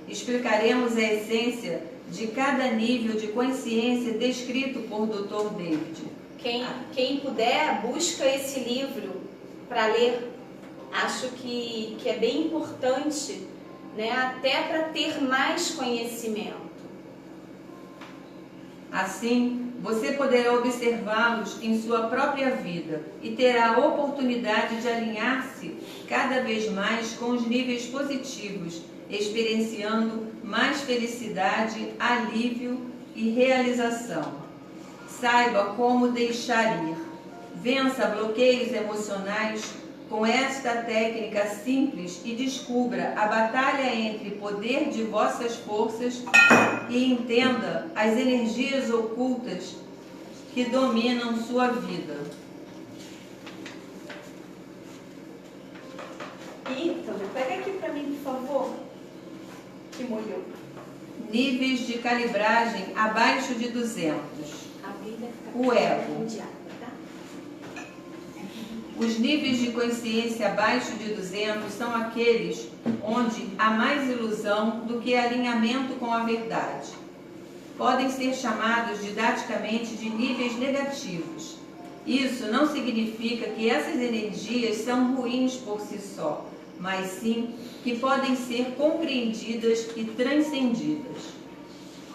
Explicaremos a essência de cada nível de consciência descrito por Dr. David. Quem puder, busca esse livro para ler. Acho que é bem importante, né? Até para ter mais conhecimento. Assim, você poderá observá-los em sua própria vida e terá a oportunidade de alinhar-se cada vez mais com os níveis positivos, experienciando mais felicidade, alívio e realização. Saiba como deixar ir. Vença bloqueios emocionais com esta técnica simples e descubra a batalha entre poder de vossas forças e entenda as energias ocultas que dominam sua vida. Então, pega aqui para mim, que molhou. Níveis de calibragem abaixo de 200. O ego. Os níveis de consciência abaixo de 200 são aqueles onde há mais ilusão do que alinhamento com a verdade. Podem ser chamados didaticamente de níveis negativos. Isso não significa que essas energias são ruins por si só, mas sim que podem ser compreendidas e transcendidas.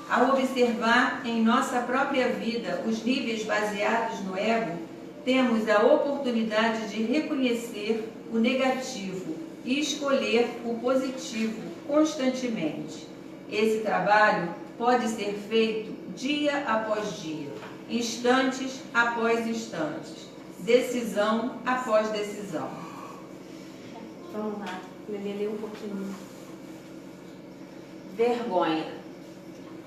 Ao observar em nossa própria vida os níveis baseados no ego, temos a oportunidade de reconhecer o negativo e escolher o positivo constantemente. Esse trabalho pode ser feito dia após dia, instantes após instantes, decisão após decisão. Vamos lá, ler um pouquinho. Vergonha.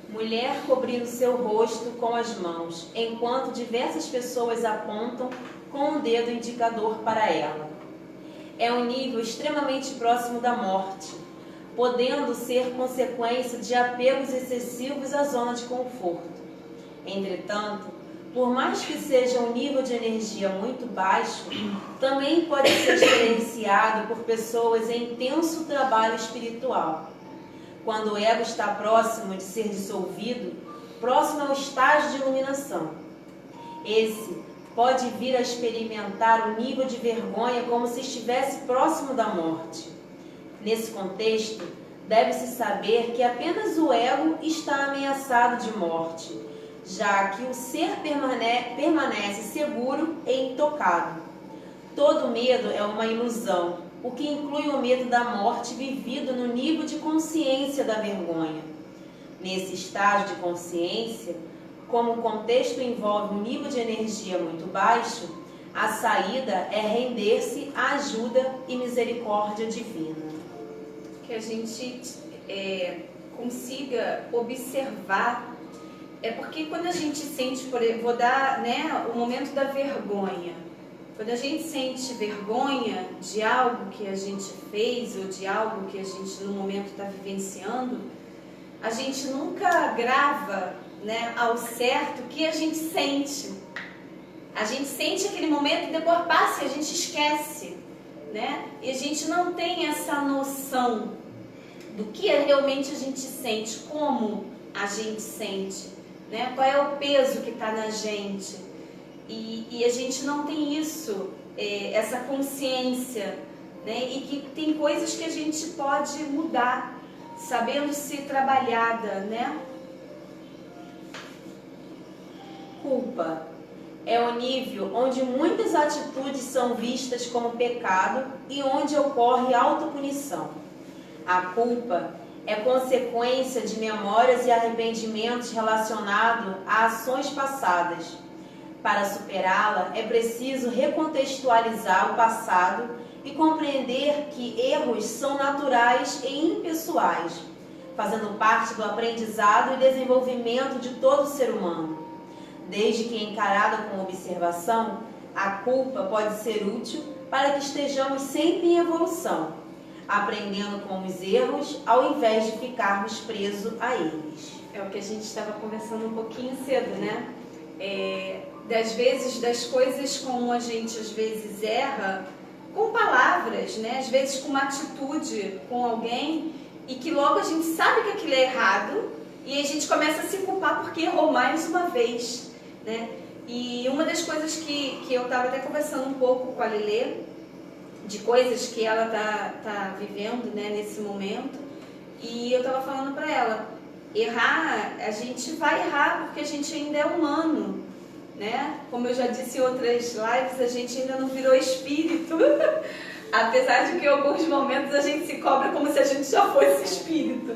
Mulher cobrindo seu rosto com as mãos, enquanto diversas pessoas apontam com o dedo indicador para ela. É um nível extremamente próximo da morte, podendo ser consequência de apegos excessivos à zona de conforto. Entretanto, por mais que seja um nível de energia muito baixo, também pode ser experienciado por pessoas em intenso trabalho espiritual. Quando o ego está próximo de ser dissolvido, próximo ao estágio de iluminação. Esse pode vir a experimentar o nível de vergonha como se estivesse próximo da morte. Nesse contexto, deve-se saber que apenas o ego está ameaçado de morte, já que o ser permanece seguro e intocado. Todo medo é uma ilusão, o que inclui o medo da morte vivido no nível de consciência da vergonha. Nesse estágio de consciência, como o contexto envolve um nível de energia muito baixo, a saída é render-se à ajuda e misericórdia divina. Que a gente consiga observar, porque quando a gente sente, vou dar o momento da vergonha. Quando a gente sente vergonha de algo que a gente fez ou de algo que a gente no momento está vivenciando, a gente nunca grava ao certo o que a gente sente. A gente sente aquele momento e depois passa e a gente esquece, E a gente não tem essa noção do que realmente a gente sente, como a gente sente, Qual é o peso que está na gente. E a gente não tem isso, essa consciência, E que tem coisas que a gente pode mudar, sabendo ser trabalhada, Culpa é o nível onde muitas atitudes são vistas como pecado e onde ocorre autopunição. A culpa é consequência de memórias e arrependimentos relacionados a ações passadas. Para superá-la, é preciso recontextualizar o passado e compreender que erros são naturais e impessoais, fazendo parte do aprendizado e desenvolvimento de todo ser humano. Desde que encarada com observação, a culpa pode ser útil para que estejamos sempre em evolução, aprendendo com os erros ao invés de ficarmos presos a eles. É o que a gente estava conversando um pouquinho cedo, Das vezes, das coisas como a gente às vezes erra com palavras, Às vezes com uma atitude com alguém e que logo a gente sabe que aquilo é errado e a gente começa a se culpar porque errou mais uma vez, E uma das coisas que eu estava até conversando um pouco com a Lelê, de coisas que ela tá vivendo, nesse momento, e eu estava falando para ela, errar, a gente vai errar porque a gente ainda é humano, Como eu já disse em outras lives, a gente ainda não virou espírito, apesar de que em alguns momentos a gente se cobra como se a gente já fosse espírito,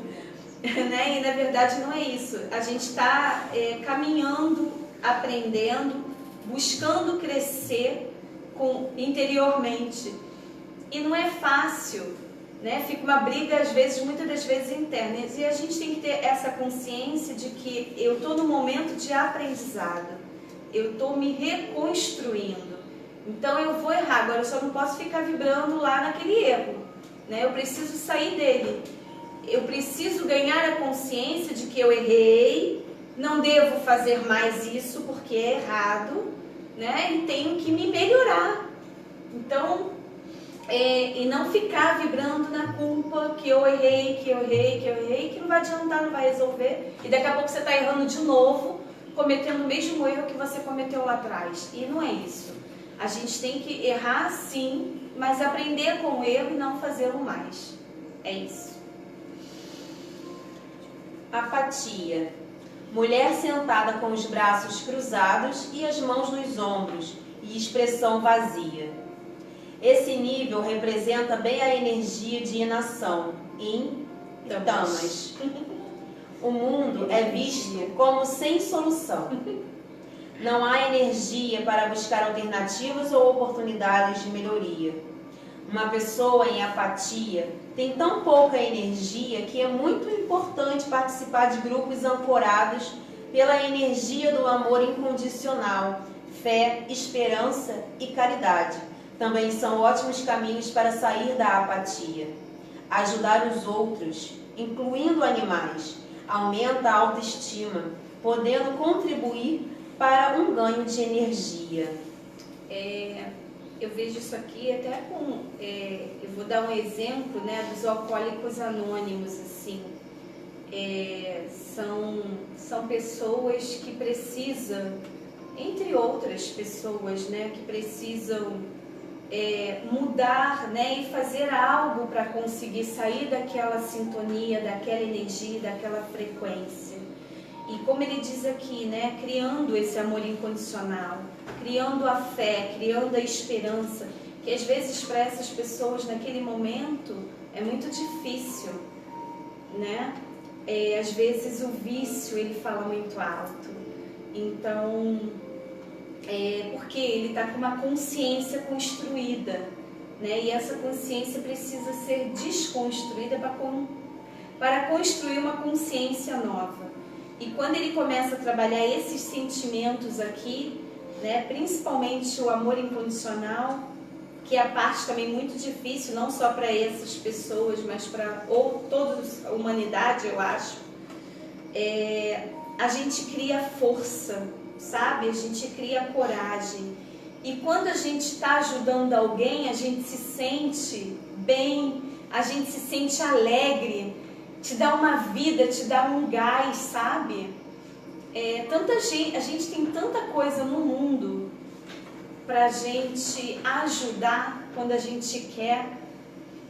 E na verdade não é isso, a gente está caminhando, aprendendo, buscando crescer interiormente, e não é fácil, Fica uma briga, muitas das vezes interna, e a gente tem que ter essa consciência de que eu estou no momento de aprendizado, eu estou me reconstruindo, então eu vou errar, agora eu só não posso ficar vibrando lá naquele erro, Eu preciso sair dele, Eu preciso ganhar a consciência de que eu errei, não devo fazer mais isso porque é errado, né? E tenho que me melhorar. Então, e não ficar vibrando na culpa que eu errei, que não vai adiantar, não vai resolver. E daqui a pouco você está errando de novo, cometendo o mesmo erro que você cometeu lá atrás. E não é isso. A gente tem que errar sim, mas aprender com o erro e não fazê-lo mais. É isso. Apatia. Mulher sentada com os braços cruzados e as mãos nos ombros e expressão vazia. Esse nível representa bem a energia de inação, in tamas. O mundo é visto como sem solução. Não há energia para buscar alternativas ou oportunidades de melhoria. Uma pessoa em apatia tem tão pouca energia que é muito importante participar de grupos ancorados pela energia do amor incondicional, fé, esperança e caridade. Também são ótimos caminhos para sair da apatia. Ajudar os outros, incluindo animais, aumenta a autoestima, podendo contribuir para um ganho de energia. Eu vejo isso aqui até com... eu vou dar um exemplo, né, dos alcoólicos anônimos, assim. São pessoas que precisam, entre outras pessoas, né, que precisam mudar, né, e fazer algo para conseguir sair daquela sintonia, daquela energia, daquela frequência. E como ele diz aqui, né, criando esse amor incondicional, criando a fé, criando a esperança, que às vezes para essas pessoas naquele momento é muito difícil, né? Às vezes o vício ele fala muito alto, então porque ele está com uma consciência construída, né? E essa consciência precisa ser desconstruída para construir uma consciência nova. E quando ele começa a trabalhar esses sentimentos aqui, né, principalmente o amor incondicional, que é a parte também muito difícil, não só para essas pessoas, mas para toda a humanidade, eu acho, a gente cria força, sabe? A gente cria coragem. E quando a gente está ajudando alguém, a gente se sente bem, a gente se sente alegre, te dá uma vida, te dá um gás, sabe? A gente tem tanta coisa no mundo pra gente ajudar quando a gente quer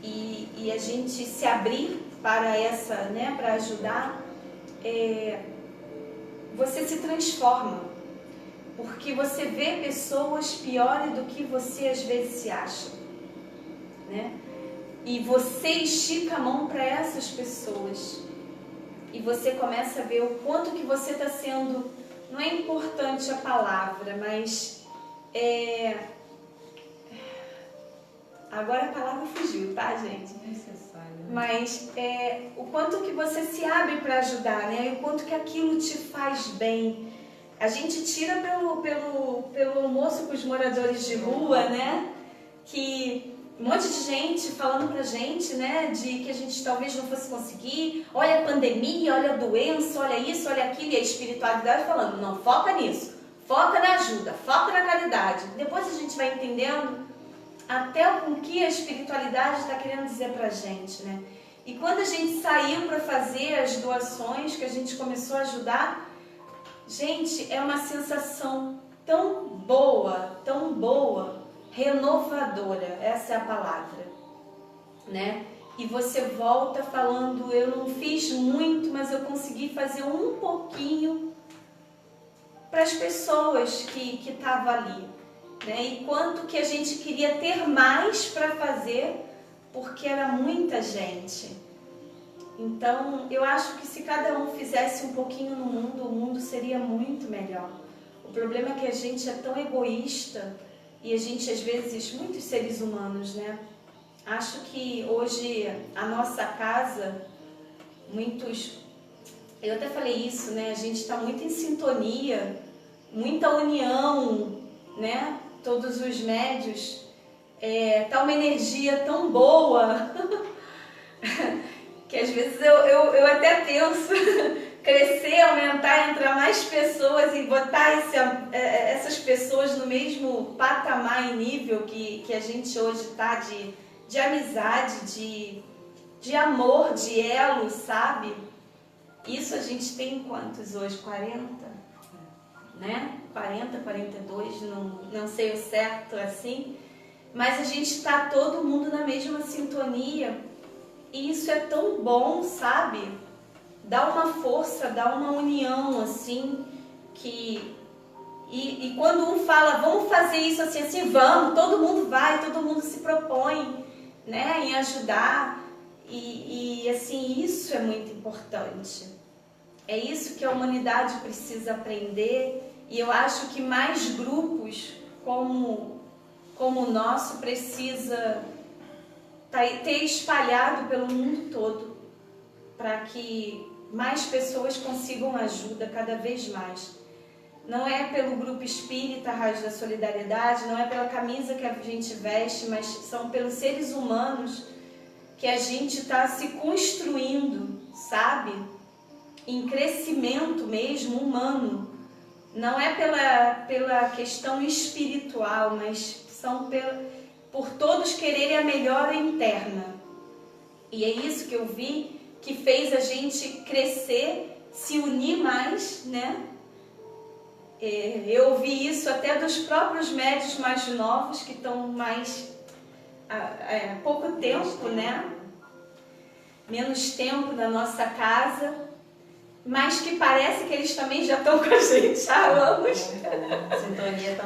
e a gente se abrir para essa, né, para ajudar, você se transforma, porque você vê pessoas piores do que você às vezes se acha, né? E você estica a mão para essas pessoas. E você começa a ver o quanto que você está sendo... Não é importante a palavra, mas... Agora a palavra fugiu, tá, gente? Necessário. Né? Mas o quanto que você se abre para ajudar, né? E o quanto que aquilo te faz bem. A gente tira pelo almoço com os moradores de rua, né? Que... Um monte de gente falando pra gente, né, de que a gente talvez não fosse conseguir, olha a pandemia, olha a doença, olha isso, olha aquilo, e a espiritualidade falando, não, foca nisso, foca na ajuda, foca na caridade. Depois a gente vai entendendo até o que a espiritualidade está querendo dizer pra gente, né. E quando a gente saiu para fazer as doações, que a gente começou a ajudar, gente, é uma sensação tão boa, renovadora, essa é a palavra, né? E você volta falando, eu não fiz muito, mas eu consegui fazer um pouquinho para as pessoas que estavam ali, né? E quanto que a gente queria ter mais para fazer, porque era muita gente. Então, eu acho que se cada um fizesse um pouquinho no mundo, o mundo seria muito melhor. O problema é que a gente é tão egoísta. E a gente, às vezes, muitos seres humanos, né? Acho que hoje a nossa casa, eu até falei isso, né? A gente está muito em sintonia, muita união, né? Todos os médios, tá uma energia tão boa que às vezes eu até penso crescer, aumentar, entrar mais pessoas e botar essas pessoas no mesmo patamar e nível que a gente hoje está de amizade, de amor, de elo, sabe? Isso a gente tem quantos hoje? 40? Né? 40, 42, não sei o certo assim, mas a gente está todo mundo na mesma sintonia e isso é tão bom, sabe? Dá uma força, dá uma união assim, e quando um fala, vamos fazer isso assim, vamos, todo mundo vai, todo mundo se propõe, né, em ajudar, e assim, isso é muito importante. É isso que a humanidade precisa aprender, e eu acho que mais grupos como o nosso precisa ter espalhado pelo mundo todo, para que mais pessoas consigam ajuda cada vez mais. Não é pelo grupo espírita Raios da Solidariedade, não é pela camisa que a gente veste, mas são pelos seres humanos que a gente está se construindo, sabe? Em crescimento mesmo, humano. Não é pela questão espiritual, mas são por todos quererem a melhora interna. E é isso que eu vi, que fez a gente crescer, se unir mais, né? Eu ouvi isso até dos próprios médios mais novos, que estão mais há pouco tempo, né? Menos tempo na nossa casa, mas que parece que eles também já estão com a gente há anos.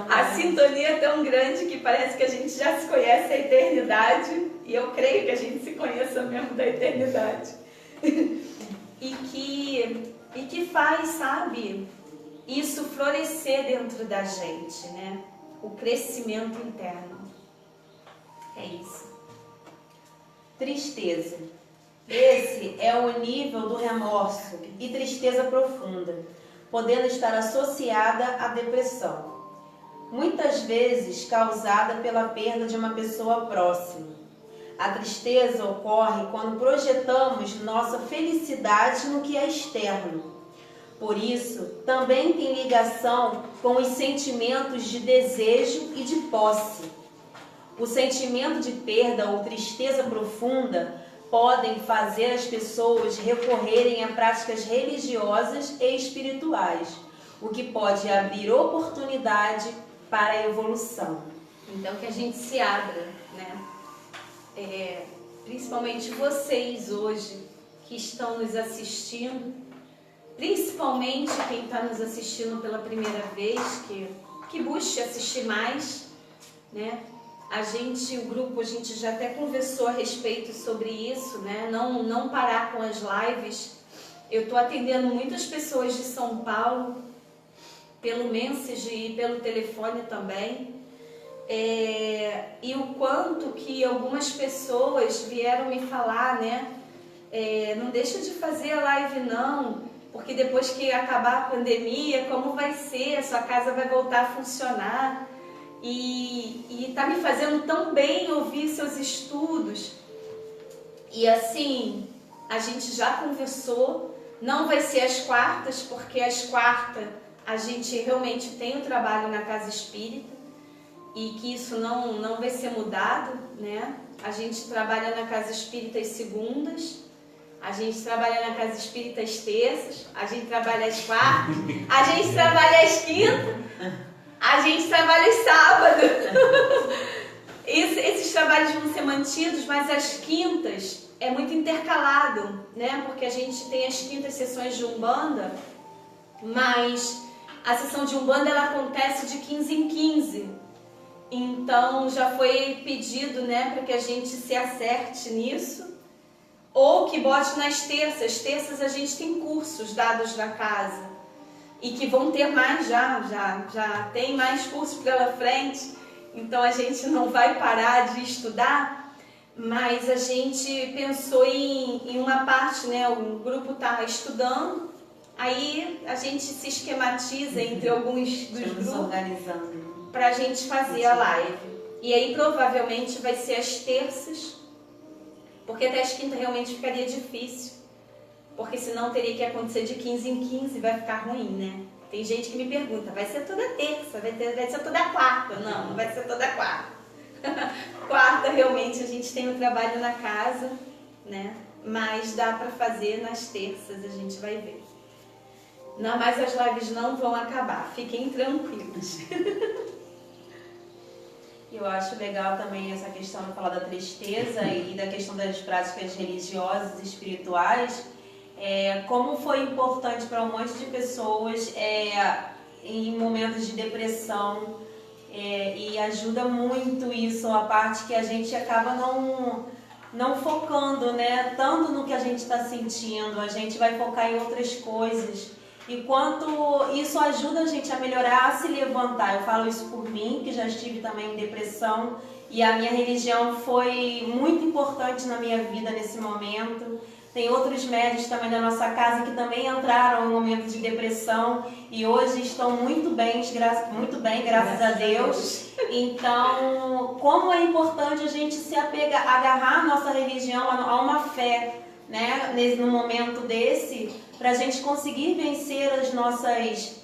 A sintonia é tão grande que parece que a gente já se conhece a eternidade, e eu creio que a gente se conheça mesmo da eternidade. E que faz, sabe, isso florescer dentro da gente, né? O crescimento interno. É isso. Tristeza. Esse é o nível do remorso e tristeza profunda, podendo estar associada à depressão, muitas vezes causada pela perda de uma pessoa próxima. A tristeza ocorre quando projetamos nossa felicidade no que é externo. Por isso, também tem ligação com os sentimentos de desejo e de posse. O sentimento de perda ou tristeza profunda podem fazer as pessoas recorrerem a práticas religiosas e espirituais, o que pode abrir oportunidade para a evolução. Então, que a gente se abra, né? Principalmente vocês hoje que estão nos assistindo, principalmente quem está nos assistindo pela primeira vez, que busque assistir mais, né? O grupo, a gente já até conversou a respeito sobre isso, né? Não parar com as lives. Eu estou atendendo muitas pessoas de São Paulo, pelo Message e pelo telefone também. E o quanto que algumas pessoas vieram me falar, né? Não deixa de fazer a live não, porque depois que acabar a pandemia, como vai ser? A sua casa vai voltar a funcionar. E tá me fazendo tão bem ouvir seus estudos. E assim, a gente já conversou, não vai ser às quartas, porque às quartas a gente realmente tem o trabalho na Casa Espírita e que isso não vai ser mudado, né? A gente trabalha na Casa Espírita às segundas, a gente trabalha na Casa Espírita às terças, a gente trabalha às quartas, a gente trabalha às quintas, a gente trabalha às sábados. Esses trabalhos vão ser mantidos, mas às quintas é muito intercalado, né? Porque a gente tem as quintas sessões de Umbanda, mas a sessão de Umbanda ela acontece de 15 em 15. Então já foi pedido, né, para que a gente se acerte nisso, ou que bote nas terças. Terças a gente tem cursos dados na casa e que vão ter mais já tem mais cursos pela frente, então a gente não vai parar de estudar, mas a gente pensou em uma parte, né, o grupo está estudando, aí a gente se esquematiza entre alguns dos grupos para a gente fazer a live. E aí provavelmente vai ser às terças porque até as quintas realmente ficaria difícil, porque senão teria que acontecer de 15 em 15, vai ficar ruim, né? Tem gente que me pergunta, vai ser toda terça, vai ser toda quarta? Não, não vai ser toda quarta. Quarta, realmente, a gente tem um trabalho na casa, né? Mas dá para fazer nas terças, a gente vai ver. Não, mas as lives não vão acabar, fiquem tranquilos. Eu acho legal também essa questão de falar da tristeza e da questão das práticas religiosas e espirituais. Como foi importante para um monte de pessoas em momentos de depressão, e ajuda muito isso, a parte que a gente acaba não focando, né, tanto no que a gente está sentindo, a gente vai focar em outras coisas. E quanto isso ajuda a gente a melhorar, a se levantar. Eu falo isso por mim, que já estive também em depressão, e a minha religião foi muito importante na minha vida nesse momento. Tem outros médios também da nossa casa que também entraram em momentos de depressão e hoje estão muito bem, graças a Deus. Então, como é importante a gente se agarrar à nossa religião, a uma fé, né, no momento desse, para a gente conseguir vencer as nossas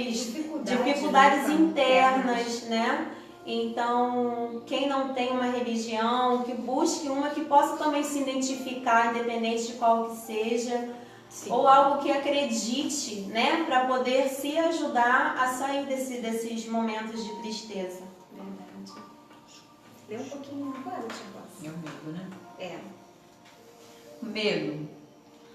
dificuldades internas, né? Então, quem não tem uma religião, que busque uma que possa também se identificar, independente de qual que seja, sim, ou algo que acredite, né, para poder se ajudar a sair desses momentos de tristeza. Verdade. Deu um pouquinho agora, tia. É o medo, né? É. O medo.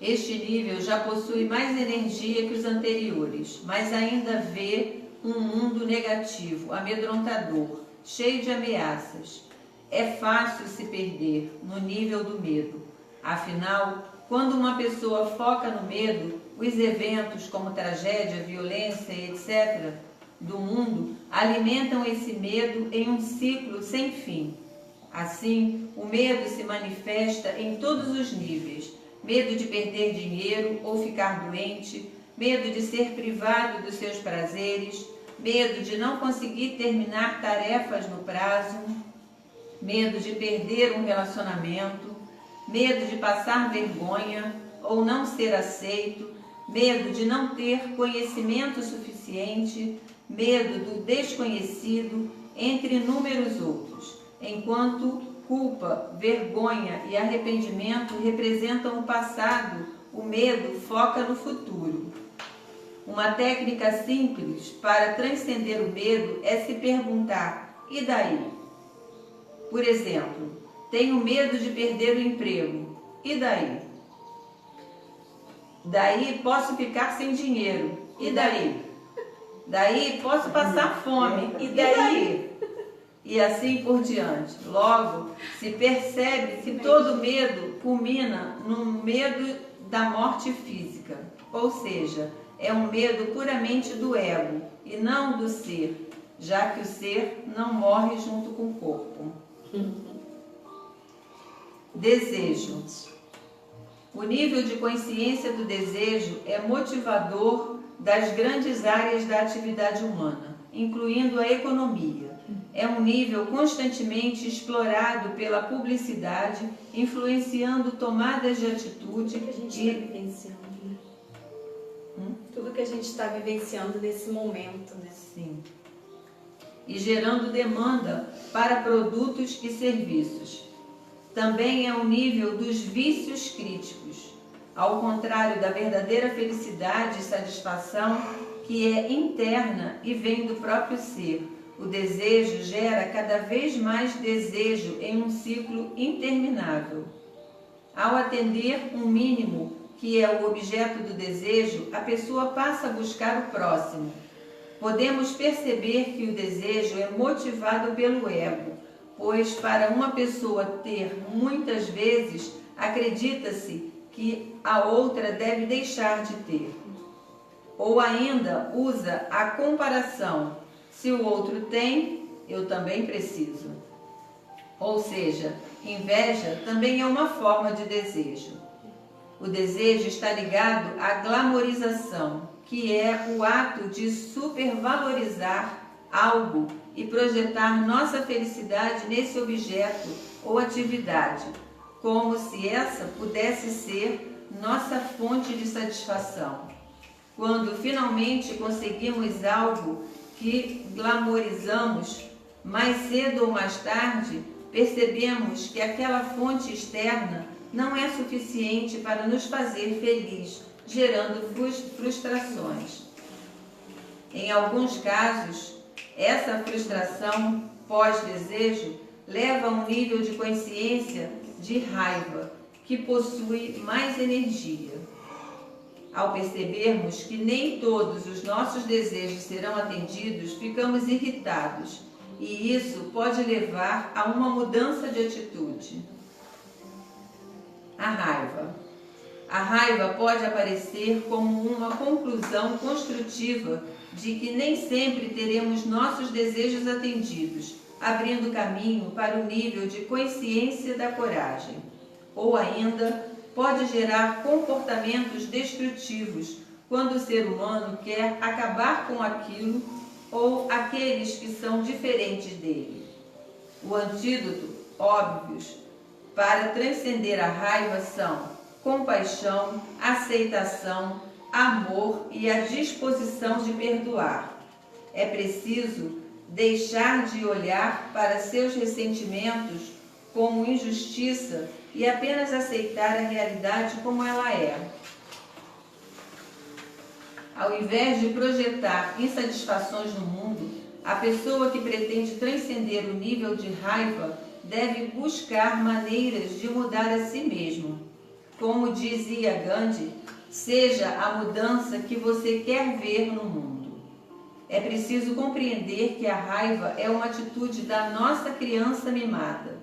Este nível já possui mais energia que os anteriores, mas ainda vê um mundo negativo, amedrontador, cheio de ameaças. É fácil se perder no nível do medo. Afinal, quando uma pessoa foca no medo, os eventos como tragédia, violência, etc., do mundo alimentam esse medo em um ciclo sem fim. Assim, o medo se manifesta em todos os níveis. Medo de perder dinheiro ou ficar doente, medo de ser privado dos seus prazeres, medo de não conseguir terminar tarefas no prazo, medo de perder um relacionamento, medo de passar vergonha ou não ser aceito, medo de não ter conhecimento suficiente, medo do desconhecido, entre inúmeros outros, enquanto culpa, vergonha e arrependimento representam o passado, o medo foca no futuro. Uma técnica simples para transcender o medo é se perguntar: e daí? Por exemplo, tenho medo de perder o emprego. E daí? Daí posso ficar sem dinheiro. E daí? Daí posso passar fome. E daí? E assim por diante. Logo, se percebe que todo medo culmina no medo da morte física, ou seja, é um medo puramente do ego e não do ser, já que o ser não morre junto com o corpo. Desejo. O nível de consciência do desejo é motivador das grandes áreas da atividade humana, incluindo a economia. É um nível constantemente explorado pela publicidade, influenciando tomadas de atitude Tudo que a gente está vivenciando nesse momento, né? Sim. E gerando demanda para produtos e serviços. Também é o nível dos vícios críticos, ao contrário da verdadeira felicidade e satisfação, que é interna e vem do próprio ser. O desejo gera cada vez mais desejo em um ciclo interminável. Ao atender um mínimo, que é o objeto do desejo, a pessoa passa a buscar o próximo. Podemos perceber que o desejo é motivado pelo ego, pois para uma pessoa ter, muitas vezes, acredita-se que a outra deve deixar de ter. Ou ainda usa a comparação. Se o outro tem, eu também preciso. Ou seja, inveja também é uma forma de desejo. O desejo está ligado à glamorização, que é o ato de supervalorizar algo e projetar nossa felicidade nesse objeto ou atividade. como se essa pudesse ser nossa fonte de satisfação. Quando finalmente conseguimos algo que glamorizamos, mais cedo ou mais tarde, percebemos que aquela fonte externa não é suficiente para nos fazer feliz, gerando frustrações. Em alguns casos, essa frustração pós-desejo leva a um nível de consciência de raiva, que possui mais energia. Ao percebermos que nem todos os nossos desejos serão atendidos, ficamos irritados, e isso pode levar a uma mudança de atitude. A raiva. A raiva pode aparecer como uma conclusão construtiva de que nem sempre teremos nossos desejos atendidos, abrindo caminho para o nível de consciência da coragem. Ou ainda, pode gerar comportamentos destrutivos quando o ser humano quer acabar com aquilo ou aqueles que são diferentes dele. O antídoto óbvios para transcender a raiva são compaixão, aceitação, amor e a disposição de perdoar. É preciso deixar de olhar para seus ressentimentos como injustiça e apenas aceitar a realidade como ela é. Ao invés de projetar insatisfações no mundo, a pessoa que pretende transcender o nível de raiva deve buscar maneiras de mudar a si mesmo. Como dizia Gandhi, seja a mudança que você quer ver no mundo. É preciso compreender que a raiva é uma atitude da nossa criança mimada.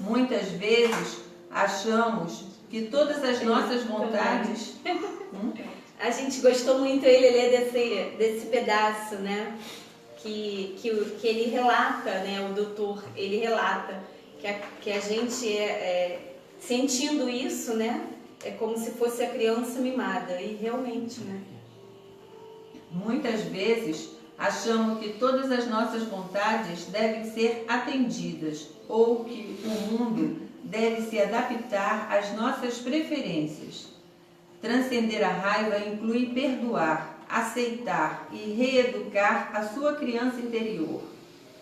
Muitas vezes achamos que todas as nossas vontades... A gente gostou muito ele ler desse pedaço, né? Que ele relata, né? O doutor, ele relata que a gente sentindo isso, né? É como se fosse a criança mimada. E realmente, né? Muitas vezes achamos que todas as nossas vontades devem ser atendidas ou que o mundo deve se adaptar às nossas preferências. Transcender a raiva inclui perdoar, aceitar e reeducar a sua criança interior.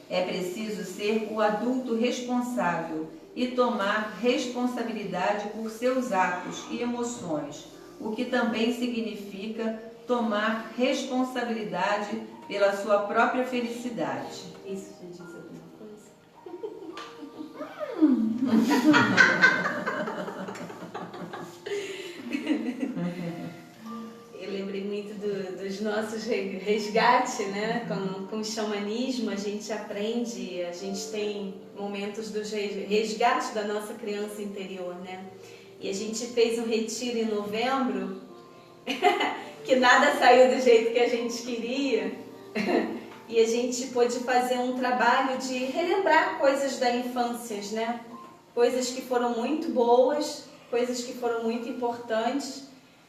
É preciso ser o adulto responsável e tomar responsabilidade por seus atos e emoções, o que também significa tomar responsabilidade pela sua própria felicidade. Isso te diz alguma coisa? Eu lembrei muito dos nossos resgates, né? Com o xamanismo a gente aprende, a gente tem momentos dos resgates da nossa criança interior, né? E a gente fez um retiro em novembro, que nada saiu do jeito que a gente queria, e a gente pôde fazer um trabalho de relembrar coisas da infância, né? Coisas que foram muito boas, coisas que foram muito importantes,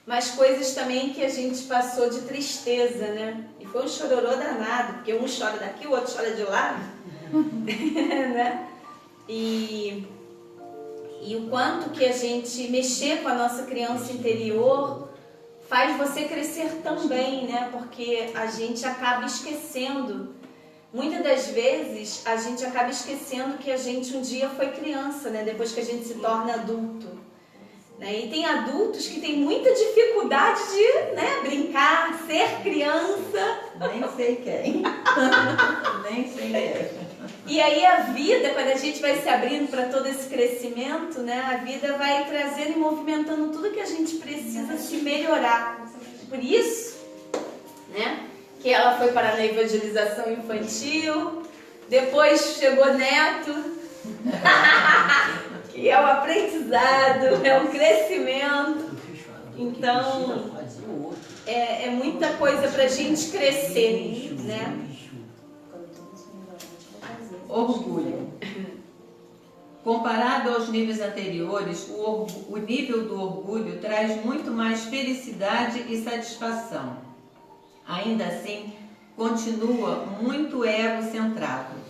mas coisas também que a gente passou de tristeza, né? E foi um chororô danado, porque um chora daqui, o outro chora de lá, né? E o quanto que a gente mexer com a nossa criança interior faz você crescer também, né? Porque a gente acaba esquecendo, muitas das vezes a gente acaba esquecendo que a gente um dia foi criança, né? Depois que a gente se torna adulto. E tem adultos que têm muita dificuldade de, né, brincar, ser criança. Nem sei quem. Nem sei quem. E aí a vida, quando a gente vai se abrindo para todo esse crescimento, né, a vida vai trazendo e movimentando tudo que a gente precisa se melhorar. Por isso, né, que ela foi para a evangelização infantil, depois chegou neto, que é um aprendizado, é um crescimento. Então, é muita coisa para a gente crescer, né? Orgulho. Comparado aos níveis anteriores, o nível do orgulho traz muito mais felicidade e satisfação. Ainda assim, continua muito egocentrado.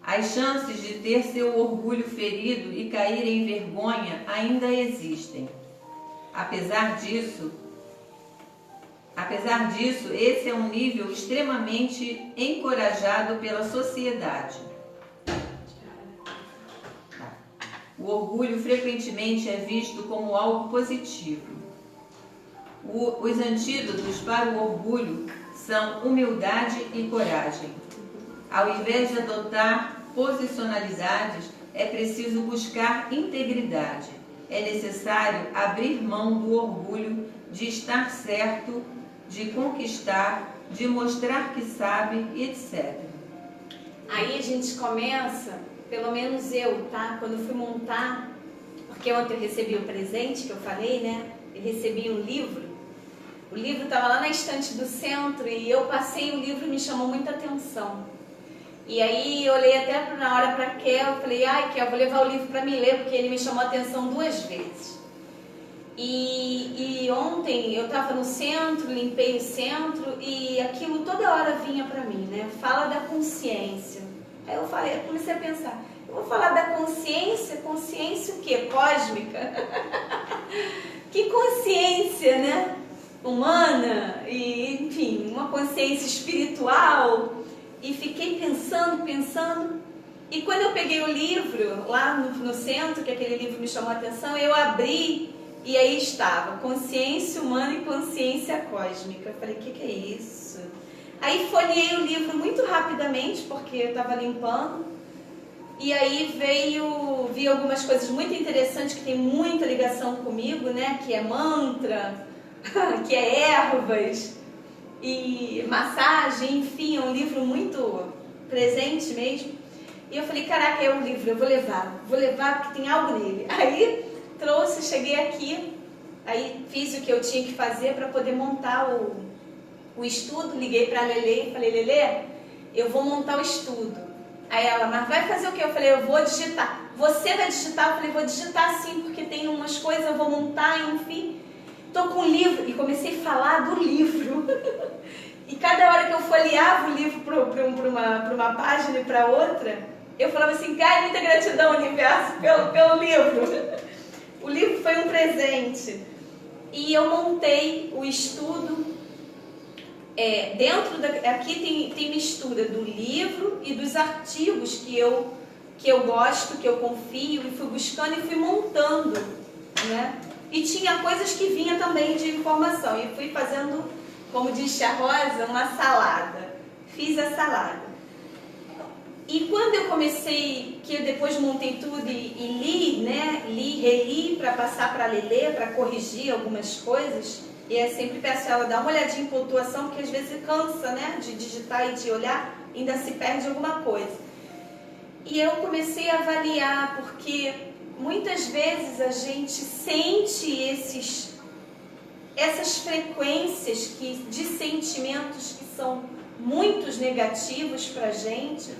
A as chances de ter seu orgulho ferido e cair em vergonha ainda existem. Apesar disso, esse é um nível extremamente encorajado pela sociedade. O orgulho frequentemente é visto como algo positivo. Os antídotos para o orgulho são humildade e coragem. Ao invés de adotar posicionalidades, é preciso buscar integridade. É necessário abrir mão do orgulho de estar certo, de conquistar, de mostrar que sabe, etc. Aí a gente começa, pelo menos eu, tá? Quando eu fui montar, porque ontem eu recebi o presente que eu falei, né? Eu recebi um livro. O livro estava lá na estante do centro e eu passei o livro e me chamou muita atenção. E aí eu olhei até na hora para Kel, eu falei, ai Kel, vou levar o livro para me ler, porque ele me chamou a atenção 2 vezes. E ontem eu estava no centro, limpei o centro e aquilo toda hora vinha para mim, né? Fala da consciência. Aí eu comecei a pensar, eu vou falar da consciência o quê? Cósmica? Que consciência, né? Humana, e enfim, uma consciência espiritual. E fiquei pensando, e quando eu peguei o livro lá no centro, que aquele livro me chamou a atenção, eu abri e aí estava consciência humana e consciência cósmica. Eu falei, o que é isso? Aí folhei o livro muito rapidamente, porque eu estava limpando, e aí vi algumas coisas muito interessantes que tem muita ligação comigo, né? Que é mantra, que é ervas e massagem, enfim, é um livro muito presente mesmo. E eu falei, caraca, é um livro, eu vou levar porque tem algo nele. Aí trouxe, cheguei aqui, aí fiz o que eu tinha que fazer para poder montar o estudo, liguei para a Lelê e falei, Lelê, eu vou montar o estudo. Aí ela, mas vai fazer o quê? Eu falei, eu vou digitar. Você vai digitar? Eu falei, vou digitar sim, porque tem umas coisas, eu vou montar, enfim. Estou com o livro, e comecei a falar do livro. E cada hora que eu folheava o livro para uma página e para outra, eu falava assim, cara, muita gratidão, universo, pelo livro. O livro foi um presente. E eu montei o estudo. Aqui tem mistura do livro e dos artigos que eu gosto, que eu confio, e fui buscando e fui montando, né? E tinha coisas que vinha também de informação. E fui fazendo, como diz a Rosa, uma salada. Fiz a salada. E quando eu comecei, que eu depois montei tudo e li, né? Reli para passar para a Lelê, para corrigir algumas coisas. E eu sempre peço a ela dar uma olhadinha em pontuação, porque às vezes cansa, né? De digitar e de olhar, ainda se perde alguma coisa. E eu comecei a avaliar, porque muitas vezes a gente sente essas frequências de sentimentos que são muito negativos para a gente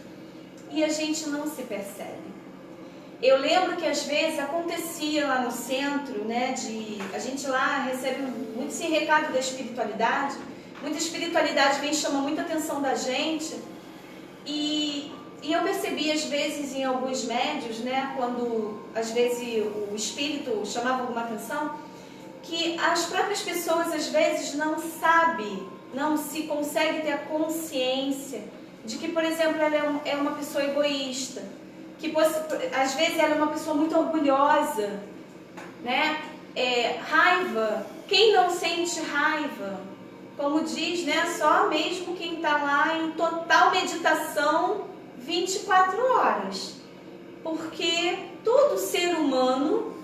e a gente não se percebe. Eu lembro que às vezes acontecia lá no centro, né, a gente lá recebe muito esse recado da espiritualidade, muita espiritualidade vem e chama muita atenção da gente e eu percebi às vezes em alguns médios, né, quando às vezes o espírito chamava alguma atenção, que as próprias pessoas às vezes não sabem, não se consegue ter a consciência de que, por exemplo, ela é uma pessoa egoísta, que às vezes ela é uma pessoa muito orgulhosa, né? Raiva, quem não sente raiva? Como diz, né? Só mesmo quem está lá em total meditação 24 horas. Porque todo ser humano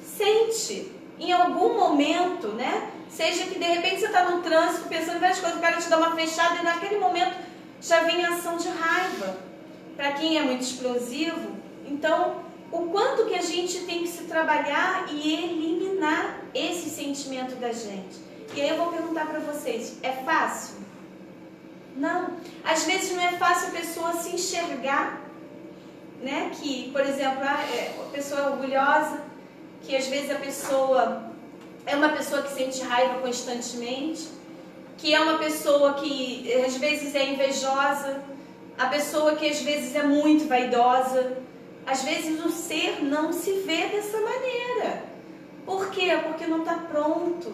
sente em algum momento, né? Seja que de repente você está no trânsito pensando em várias coisas, o cara te dá uma fechada e naquele momento já vem a ação de raiva. Para quem é muito explosivo, então o quanto que a gente tem que se trabalhar e eliminar esse sentimento da gente. E aí eu vou perguntar para vocês, é fácil? Não. Às vezes não é fácil a pessoa se enxergar, né? Que, por exemplo, a pessoa é orgulhosa, que às vezes a pessoa é uma pessoa que sente raiva constantemente, que é uma pessoa que às vezes é invejosa, a pessoa que às vezes é muito vaidosa. Às vezes o ser não se vê dessa maneira. Por quê? Porque não está pronto.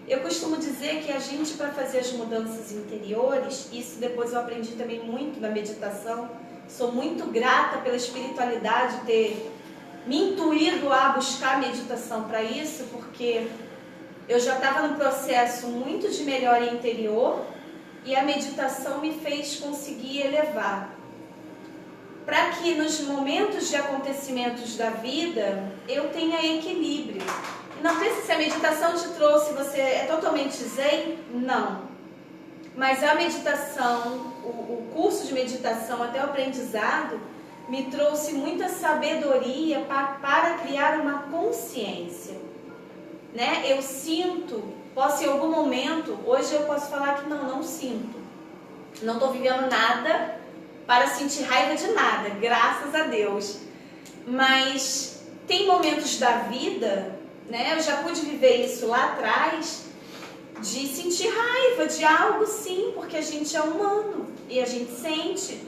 Eu costumo dizer que a gente, para fazer as mudanças interiores, isso depois eu aprendi também muito na meditação, sou muito grata pela espiritualidade ter me intuído a buscar meditação para isso, porque eu já estava num processo muito de melhora interior e a meditação me fez conseguir elevar. Para que nos momentos de acontecimentos da vida eu tenha equilíbrio. Não sei se a meditação te trouxe, você é totalmente zen? Não. Mas a meditação, o curso de meditação até o aprendizado, me trouxe muita sabedoria para criar uma consciência. Né? Eu sinto, posso em algum momento, hoje eu posso falar que não sinto. Não estou vivendo nada para sentir raiva de nada, graças a Deus. Mas tem momentos da vida, né? Eu já pude viver isso lá atrás, de sentir raiva de algo, sim, porque a gente é humano e a gente sente.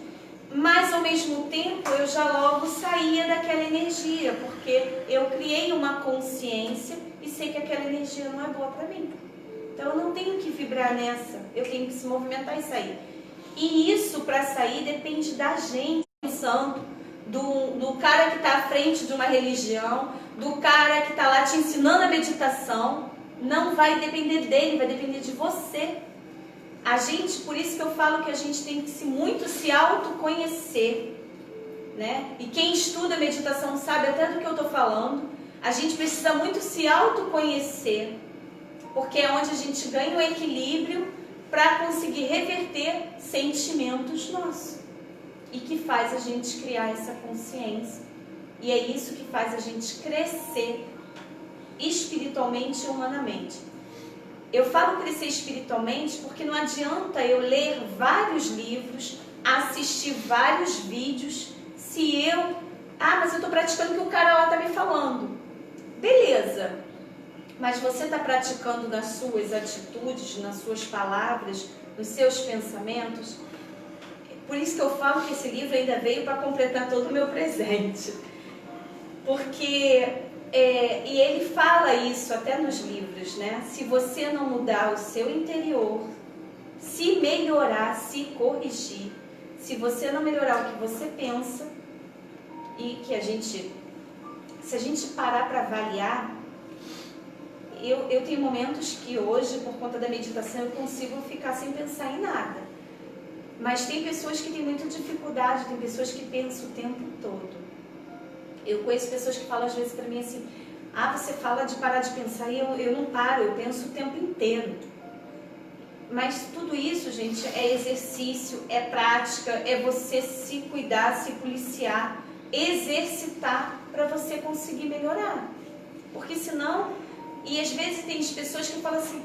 Mas ao mesmo tempo eu já logo saía daquela energia, porque eu criei uma consciência e sei que aquela energia não é boa para mim. Então eu não tenho que vibrar nessa, eu tenho que se movimentar e sair. E isso, para sair, depende da gente, pensando, do cara que está à frente de uma religião, do cara que está lá te ensinando a meditação. Não vai depender dele, vai depender de você. A gente, por isso que eu falo que a gente tem que muito se autoconhecer, né? E quem estuda meditação sabe até do que eu estou falando. A gente precisa muito se autoconhecer, porque é onde a gente ganha o equilíbrio para conseguir reverter sentimentos nossos. E que faz a gente criar essa consciência. E é isso que faz a gente crescer espiritualmente e humanamente. Eu falo crescer espiritualmente porque não adianta eu ler vários livros, assistir vários vídeos, se eu... mas eu estou praticando o que o cara lá está me falando. Beleza, mas você está praticando nas suas atitudes, nas suas palavras, nos seus pensamentos? Por isso que eu falo que esse livro ainda veio para completar todo o meu presente. Porque... e ele fala isso até nos livros, né? Se você não mudar o seu interior, se melhorar, se corrigir, se você não melhorar o que você pensa, e que se a gente parar para avaliar, eu tenho momentos que hoje, por conta da meditação, eu consigo ficar sem pensar em nada. Mas tem pessoas que têm muita dificuldade, tem pessoas que pensam o tempo todo. Eu conheço pessoas que falam às vezes para mim assim, você fala de parar de pensar e eu não paro, eu penso o tempo inteiro. Mas tudo isso, gente, é exercício, é prática, é você se cuidar, se policiar, exercitar para você conseguir melhorar. Porque senão, e às vezes tem pessoas que falam assim,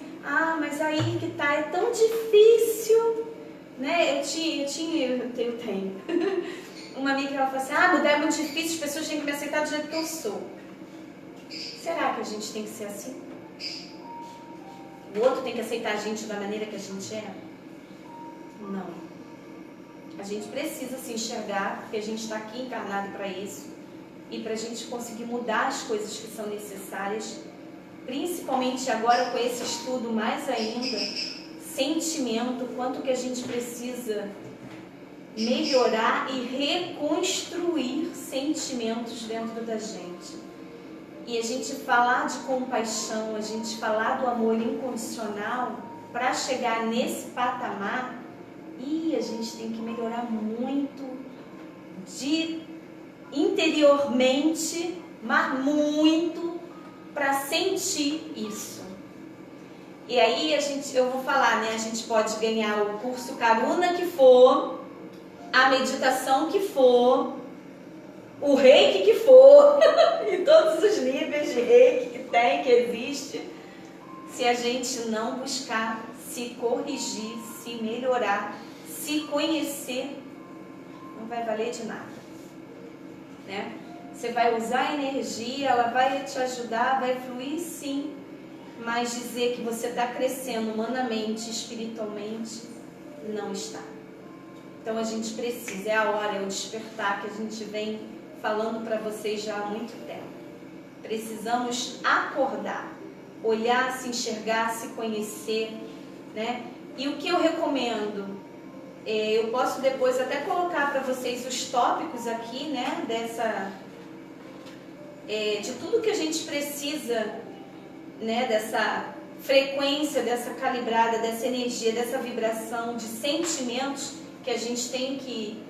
mas aí que tá, é tão difícil, né? Eu tenho. Uma amiga, ela fala assim, mudar é muito difícil, as pessoas têm que me aceitar do jeito que eu sou. Será que a gente tem que ser assim? O outro tem que aceitar a gente da maneira que a gente é? Não. A gente precisa se enxergar, porque a gente está aqui encarnado para isso. E para a gente conseguir mudar as coisas que são necessárias, principalmente agora com esse estudo mais ainda, sentimento, quanto que a gente precisa melhorar e reconstruir sentimentos dentro da gente. E a gente falar de compaixão, a gente falar do amor incondicional, para chegar nesse patamar, a gente tem que melhorar muito interiormente, mas muito, para sentir isso. E aí eu vou falar, né? A gente pode ganhar o curso Karuna que for, a meditação que for, o reiki que for, em todos os níveis de reiki que existe, se a gente não buscar se corrigir, se melhorar, se conhecer, não vai valer de nada, né? Você vai usar a energia, ela vai te ajudar, vai fluir sim, mas dizer que você está crescendo humanamente, espiritualmente, não está. Então a gente precisa, é a hora, é o despertar que a gente vem falando para vocês já há muito tempo. Precisamos acordar, olhar, se enxergar, se conhecer, né? E o que eu recomendo, eu posso depois até colocar para vocês os tópicos aqui, né? De tudo que a gente precisa, né? Dessa frequência, dessa calibrada, dessa energia, dessa vibração, de sentimentos que a gente tem que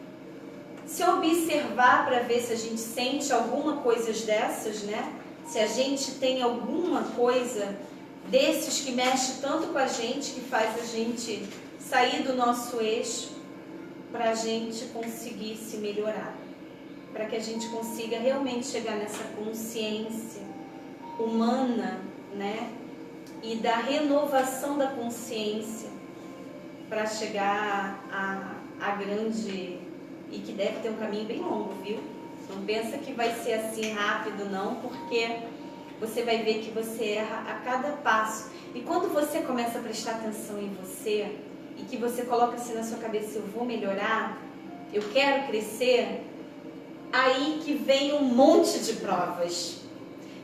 se observar para ver se a gente sente alguma coisa dessas, né? Se a gente tem alguma coisa desses que mexe tanto com a gente, que faz a gente sair do nosso eixo, para a gente conseguir se melhorar, para que a gente consiga realmente chegar nessa consciência humana, né? E da renovação da consciência para chegar a grande, e que deve ter um caminho bem longo, viu? Não pensa que vai ser assim rápido não, porque você vai ver que você erra a cada passo. E quando você começa a prestar atenção em você, e que você coloca assim na sua cabeça, eu vou melhorar, eu quero crescer, aí que vem um monte de provas.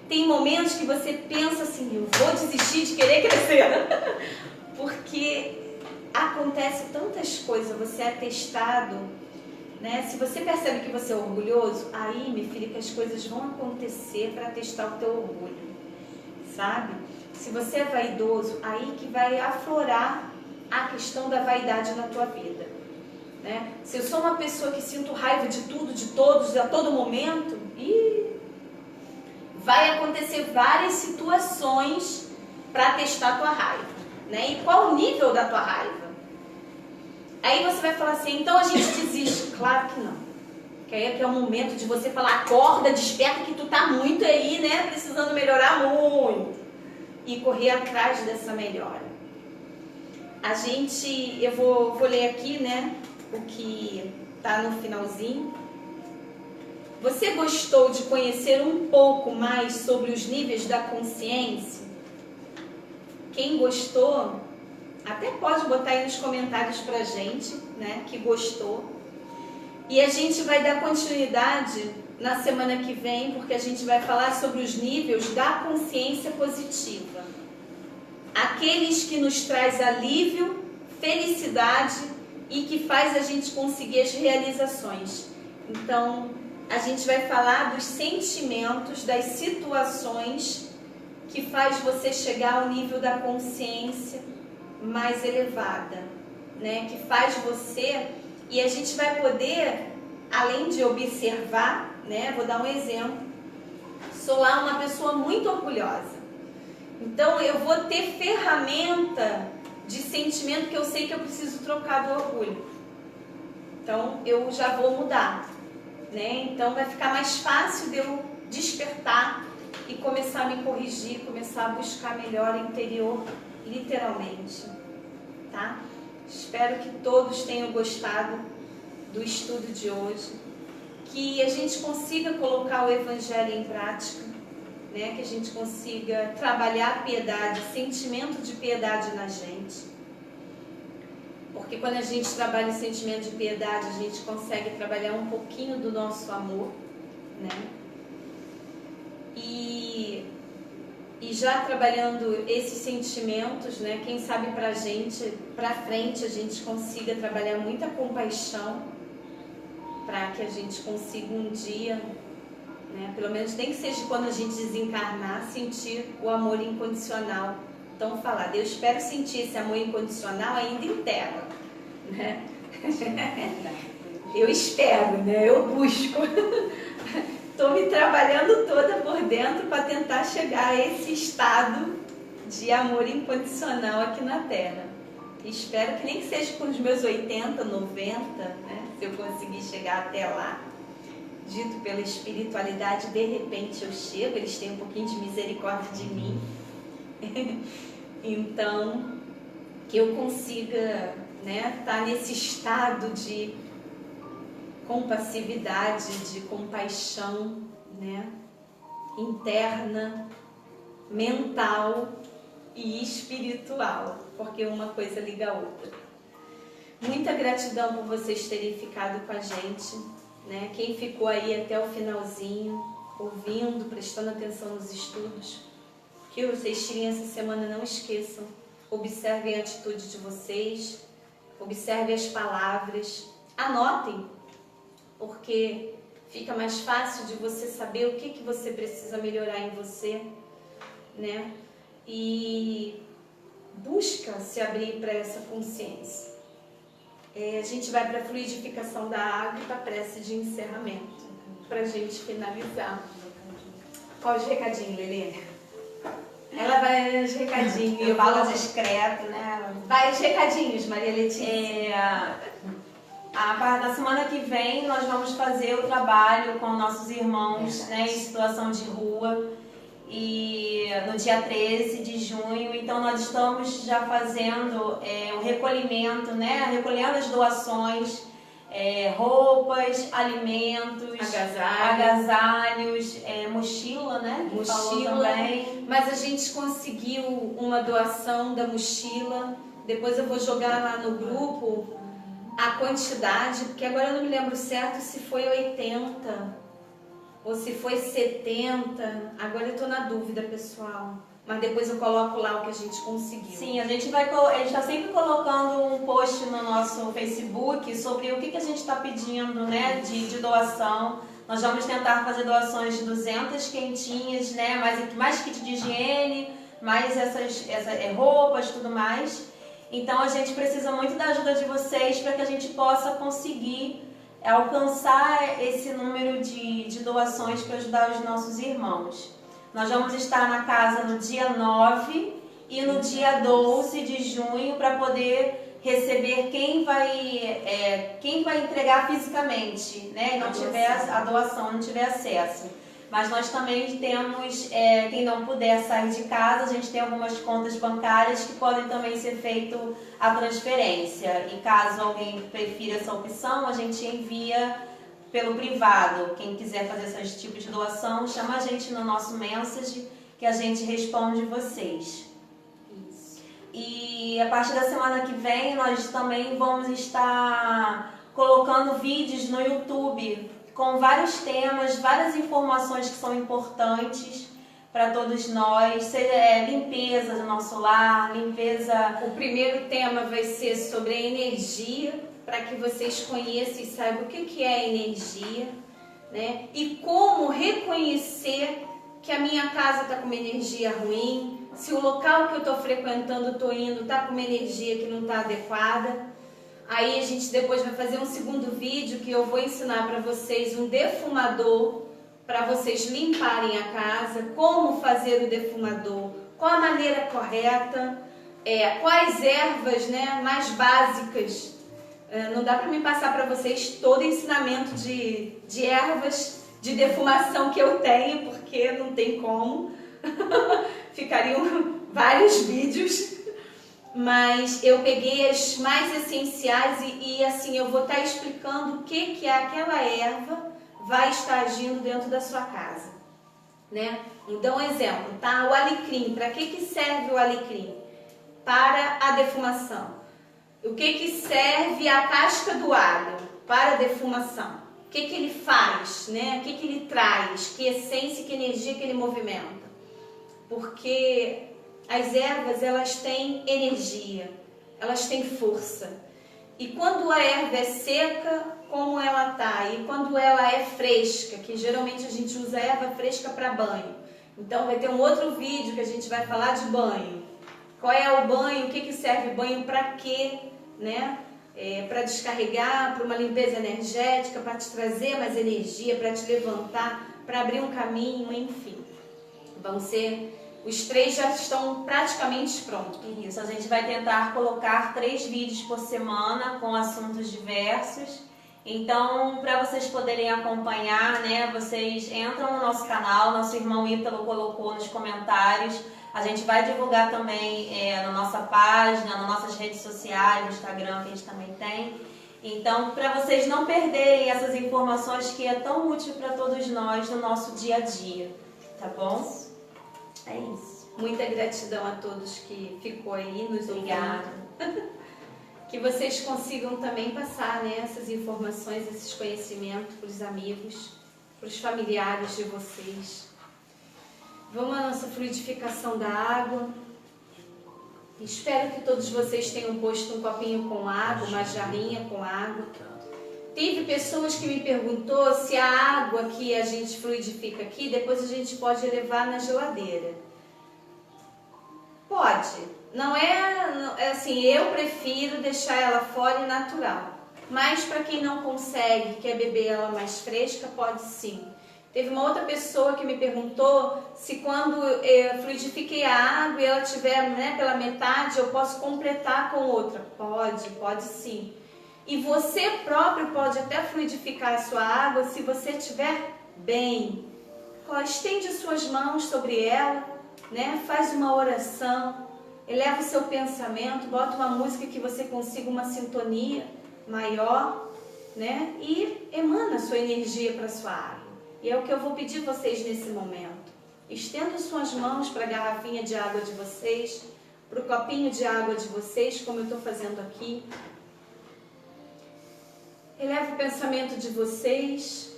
Tem momentos que você pensa assim, eu vou desistir de querer crescer, porque acontece tantas coisas, você é testado, né? Se você percebe que você é orgulhoso, aí, minha filha, que as coisas vão acontecer para testar o teu orgulho, sabe? Se você é vaidoso, aí que vai aflorar a questão da vaidade na tua vida, né? Se eu sou uma pessoa que sinto raiva de tudo, de todos, a todo momento, vai acontecer várias situações para testar a tua raiva, né? E qual o nível da tua raiva? Aí você vai falar assim, então a gente desiste. Claro que não. Que aí é que é o momento de você falar, acorda, desperta que tu tá muito aí, né? Precisando melhorar muito. E correr atrás dessa melhora. Eu vou ler aqui, né? O que tá no finalzinho. Você gostou de conhecer um pouco mais sobre os níveis da consciência? Quem gostou, até pode botar aí nos comentários pra gente, né, que gostou. E a gente vai dar continuidade na semana que vem, porque a gente vai falar sobre os níveis da consciência positiva. Aqueles que nos traz alívio, felicidade e que faz a gente conseguir as realizações. Então, a gente vai falar dos sentimentos, das situações que faz você chegar ao nível da consciência mais elevada, né? Que faz você, e a gente vai poder, além de observar, né? Vou dar um exemplo. Sou lá uma pessoa muito orgulhosa. Então eu vou ter ferramenta de sentimento que eu sei que eu preciso trocar do orgulho. Então eu já vou mudar, né? Então vai ficar mais fácil de eu despertar e começar a me corrigir, começar a buscar melhora interior, literalmente, tá? Espero que todos tenham gostado do estudo de hoje, que a gente consiga colocar o Evangelho em prática, né? Que a gente consiga trabalhar a piedade, sentimento de piedade na gente, porque quando a gente trabalha o sentimento de piedade, a gente consegue trabalhar um pouquinho do nosso amor, né? E já trabalhando esses sentimentos, né, quem sabe pra gente, pra frente, a gente consiga trabalhar muita compaixão para que a gente consiga um dia, né, pelo menos nem que seja quando a gente desencarnar, sentir o amor incondicional. Então falar, eu espero sentir esse amor incondicional ainda em terra, né? Eu espero, né? Eu busco. Estou me trabalhando toda por dentro para tentar chegar a esse estado de amor incondicional aqui na Terra. Espero que nem que seja com os meus 80, 90, né? Se eu conseguir chegar até lá, dito pela espiritualidade, de repente eu chego, eles têm um pouquinho de misericórdia de mim. Então, que eu consiga, né, estar nesse estado de compassividade, de compaixão, né, interna, mental e espiritual, porque uma coisa liga a outra. Muita gratidão por vocês terem ficado com a gente, né? Quem ficou aí até o finalzinho, ouvindo, prestando atenção nos estudos, que vocês tirem essa semana, não esqueçam. Observem a atitude de vocês, observem as palavras, anotem, porque fica mais fácil de você saber o que você precisa melhorar em você, né? E busca se abrir para essa consciência. A gente vai para a fluidificação da água e para a prece de encerramento, para a gente finalizar. Qual os recadinhos, Lelê? Ela vai os recadinhos. Eu falo discreto, né? Vai os recadinhos, Maria Letícia. Da semana que vem nós vamos fazer o trabalho com nossos irmãos, né, em situação de rua, e no dia 13 de junho. Então nós estamos já fazendo o recolhimento, né, recolhendo as doações, roupas, alimentos, agasalhos, mochila, né? Mochila também. Mas a gente conseguiu uma doação da mochila. Depois eu vou jogar lá no grupo a quantidade, porque agora eu não me lembro certo se foi 80 ou se foi 70. Agora eu tô na dúvida, pessoal. Mas depois eu coloco lá o que a gente conseguiu. Sim, a gente está sempre colocando um post no nosso Facebook sobre o que a gente está pedindo, né, de doação. Nós vamos tentar fazer doações de 200 quentinhas, né, mais kit de higiene, mais essas roupas, tudo mais. Então a gente precisa muito da ajuda de vocês para que a gente possa conseguir alcançar esse número de doações para ajudar os nossos irmãos. Nós vamos estar na casa no dia 9 e no dia 12 de junho para poder receber quem vai entregar fisicamente, né? E não tiver a doação, não tiver acesso. Mas nós também temos, quem não puder sair de casa, a gente tem algumas contas bancárias que podem também ser feito a transferência. E caso alguém prefira essa opção, a gente envia pelo privado. Quem quiser fazer esse tipo de doação, chama a gente no nosso message que a gente responde vocês. Isso. E a partir da semana que vem, nós também vamos estar colocando vídeos no YouTube com vários temas, várias informações que são importantes para todos nós, seja limpeza do nosso lar, limpeza... O primeiro tema vai ser sobre a energia, para que vocês conheçam e saibam o que é energia, né? E como reconhecer que a minha casa está com uma energia ruim, se o local que eu estou frequentando, estou indo, está com uma energia que não está adequada. Aí a gente depois vai fazer um segundo vídeo que eu vou ensinar para vocês um defumador para vocês limparem a casa, como fazer o defumador, qual a maneira correta, quais ervas, né, mais básicas. Não dá para me passar para vocês todo o ensinamento de ervas de defumação que eu tenho, porque não tem como. Ficariam vários vídeos. Mas eu peguei as mais essenciais e assim, eu vou estar explicando o que aquela erva vai estar agindo dentro da sua casa, né? Então, um exemplo, tá? O alecrim. Para que serve o alecrim? Para a defumação. O que serve a casca do alho? Para a defumação. O que ele faz, né? O que ele traz? Que essência, que energia que ele movimenta? Porque as ervas, elas têm energia, elas têm força. E quando a erva é seca, como ela tá? E quando ela é fresca, que geralmente a gente usa erva fresca para banho. Então vai ter um outro vídeo que a gente vai falar de banho. Qual é o banho? O que serve banho? Para quê? Né? Para descarregar, para uma limpeza energética, para te trazer mais energia, para te levantar, para abrir um caminho, enfim. Vão ser... Os 3 já estão praticamente prontos. Isso, a gente vai tentar colocar 3 vídeos por semana com assuntos diversos. Então, para vocês poderem acompanhar, né, vocês entram no nosso canal, nosso irmão Ítalo colocou nos comentários. A gente vai divulgar também na nossa página, nas nossas redes sociais, no Instagram, que a gente também tem. Então, para vocês não perderem essas informações que é tão útil para todos nós no nosso dia a dia, tá bom? É isso. Muita gratidão a todos que ficou aí nos ouvindo. Obrigada. Que vocês consigam também passar, né, essas informações, esses conhecimentos para os amigos, para os familiares de vocês. Vamos à nossa fluidificação da água. Espero que todos vocês tenham posto um copinho com água, uma jarrinha com água. Teve pessoas que me perguntou se a água que a gente fluidifica aqui, depois a gente pode levar na geladeira. Pode. Não é assim, eu prefiro deixar ela fora e natural. Mas para quem não consegue, quer beber ela mais fresca, pode sim. Teve uma outra pessoa que me perguntou se quando eu fluidifiquei a água e ela estiver, né, pela metade, eu posso completar com outra. Pode sim. E você próprio pode até fluidificar a sua água se você estiver bem. Estende suas mãos sobre ela, né? Faz uma oração, eleva o seu pensamento, bota uma música que você consiga uma sintonia maior, né? E emana a sua energia para a sua água. E é o que eu vou pedir vocês nesse momento. Estendam suas mãos para a garrafinha de água de vocês, para o copinho de água de vocês, como eu estou fazendo aqui. Eleva o pensamento de vocês.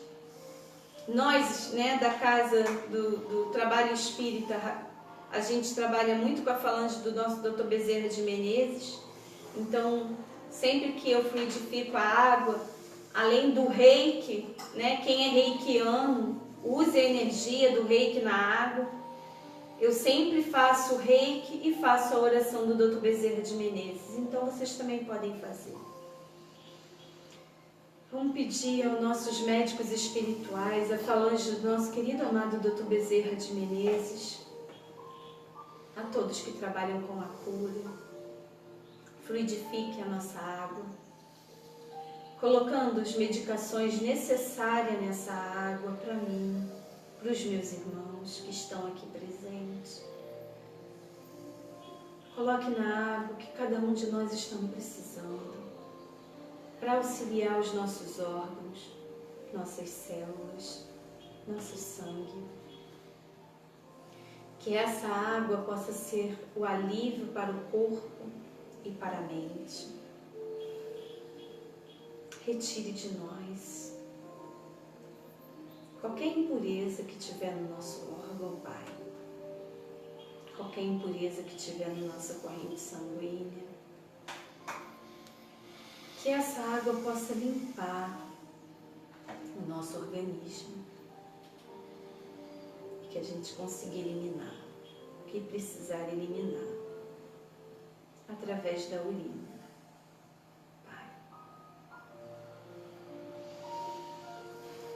Nós, né, da casa do trabalho espírita, a gente trabalha muito com a falange do nosso Dr. Bezerra de Menezes. Então, sempre que eu fluidifico a água, além do reiki, né, quem é reikiano, use a energia do reiki na água. Eu sempre faço o reiki e faço a oração do Dr. Bezerra de Menezes. Então, vocês também podem fazer. Vamos pedir aos nossos médicos espirituais, a falange do nosso querido amado Dr. Bezerra de Menezes, a todos que trabalham com a cura, fluidifique a nossa água, colocando as medicações necessárias nessa água para mim, para os meus irmãos que estão aqui presentes. Coloque na água que cada um de nós estamos precisando, para auxiliar os nossos órgãos, nossas células, nosso sangue. Que essa água possa ser o alívio para o corpo e para a mente. Retire de nós qualquer impureza que tiver no nosso órgão, Pai. Qualquer impureza que tiver na nossa corrente sanguínea. Que essa água possa limpar o nosso organismo. E que a gente consiga eliminar o que precisar eliminar através da urina. Pai,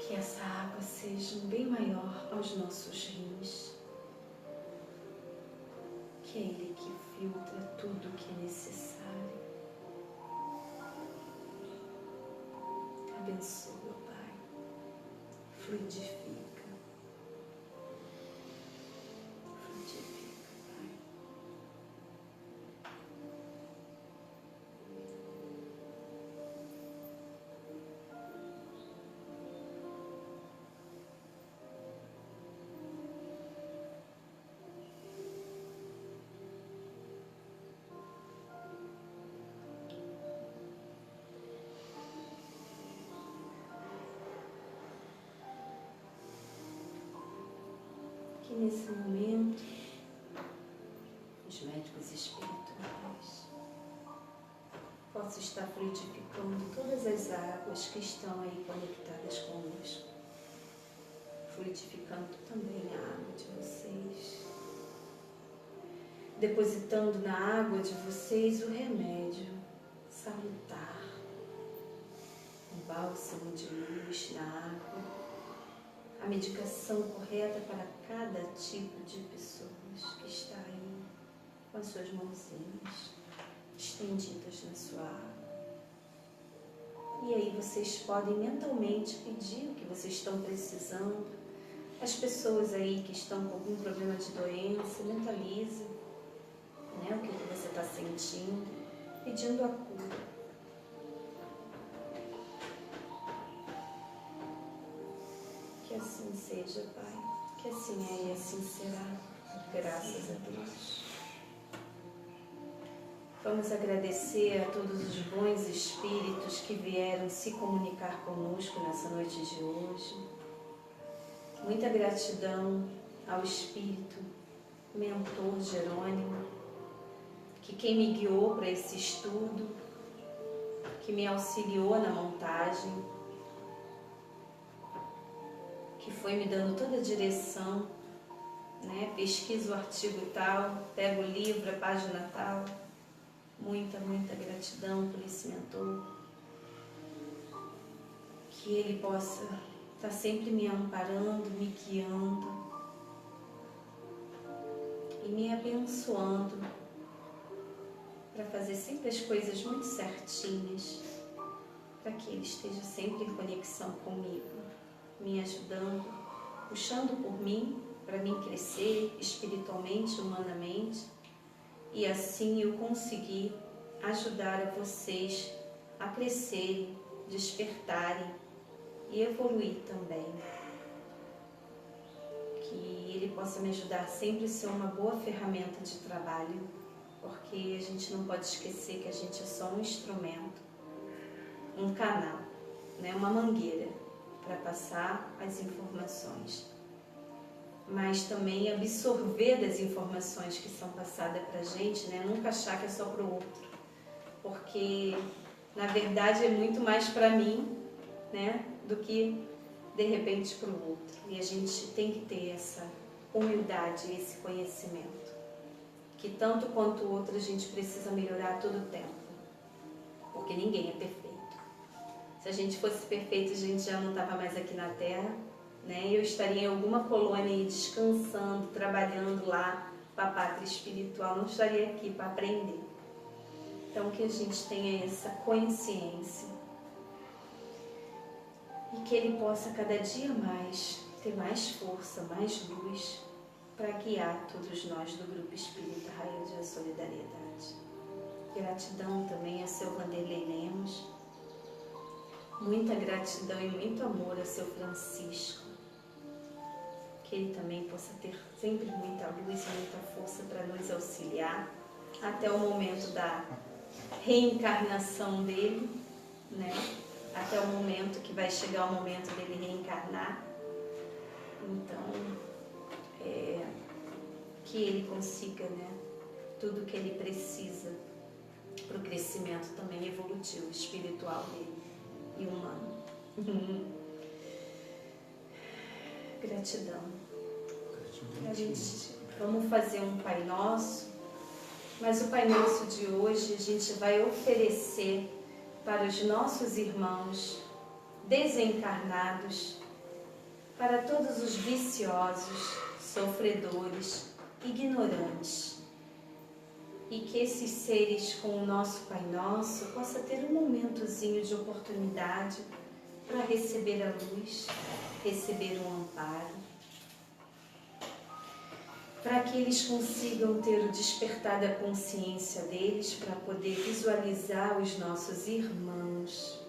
que essa água seja bem maior aos nossos rins. Que é Ele que filtra tudo o que é necessário. Abençoa, Pai. Fluidifica. Fluidifica, Pai. Que nesse momento, os médicos espirituais possam estar fluidificando todas as águas que estão aí conectadas conosco, fluidificando também a água de vocês, depositando na água de vocês o remédio salutar, um bálsamo de luz na água, a medicação correta para cada tipo de pessoas que está aí com as suas mãozinhas estendidas na sua água. E aí vocês podem mentalmente pedir o que vocês estão precisando. As pessoas aí que estão com algum problema de doença, mentalize, né, o que você está sentindo, pedindo a cura. Que assim seja, Pai. Que assim é e assim será. Graças a Deus. Vamos agradecer a todos os bons espíritos que vieram se comunicar conosco nessa noite de hoje. Muita gratidão ao espírito mentor Jerônimo, que quem me guiou para esse estudo, que me auxiliou na montagem, que foi me dando toda a direção, né? Pesquiso o artigo tal, pego o livro, a página tal. Muita gratidão por esse mentor. Que ele possa estar sempre me amparando, me guiando e me abençoando para fazer sempre as coisas muito certinhas, para que ele esteja sempre em conexão comigo, me ajudando, puxando por mim, para mim crescer espiritualmente, humanamente, e assim eu conseguir ajudar a vocês a crescerem, despertarem e evoluir também. Que ele possa me ajudar sempre a ser uma boa ferramenta de trabalho, porque a gente não pode esquecer que a gente é só um instrumento, um canal, né? Uma mangueira para passar as informações, mas também absorver das informações que são passadas para a gente, né? Nunca achar que é só para o outro, porque na verdade é muito mais para mim, né? Do que de repente para o outro. E a gente tem que ter essa humildade, esse conhecimento, que tanto quanto o outro a gente precisa melhorar todo o tempo, porque ninguém é perfeito. Se a gente fosse perfeito, a gente já não estava mais aqui na Terra, né? Eu estaria em alguma colônia aí descansando, trabalhando lá para a pátria espiritual, não estaria aqui para aprender. Então que a gente tenha essa consciência e que ele possa cada dia mais ter mais força, mais luz para guiar todos nós do Grupo Espírita Raio da Solidariedade. Gratidão também a seu Vanderlei Lemos, muita gratidão e muito amor a seu Francisco, que ele também possa ter sempre muita luz e muita força para nos auxiliar até o momento da reencarnação dele, né? Até o momento que vai chegar o momento dele reencarnar. Então, que ele consiga, né, tudo que ele precisa para o crescimento também evolutivo, espiritual dele e humano. Gratidão. Vamos fazer um Pai Nosso, mas o Pai Nosso de hoje a gente vai oferecer para os nossos irmãos desencarnados, para todos os viciosos, sofredores, ignorantes, e que esses seres com o nosso Pai Nosso possam ter um momentozinho de oportunidade para receber a luz, receber um amparo, para que eles consigam ter o despertar da consciência deles para poder visualizar os nossos irmãos,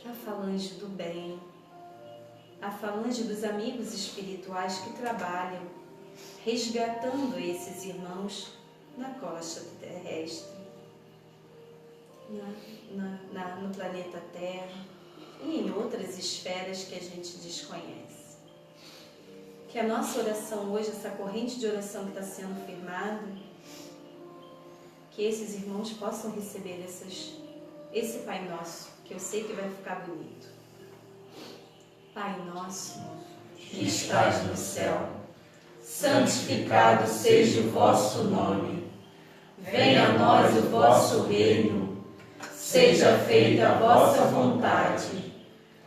a falange do bem, a falange dos amigos espirituais que trabalham resgatando esses irmãos na costa terrestre, no planeta Terra e em outras esferas que a gente desconhece. Que a nossa oração hoje, essa corrente de oração que está sendo firmada, que esses irmãos possam receber esse Pai Nosso, que eu sei que vai ficar bonito. Pai Nosso, que estás no céu, santificado seja o vosso nome. Venha a nós o vosso reino. Seja feita a vossa vontade,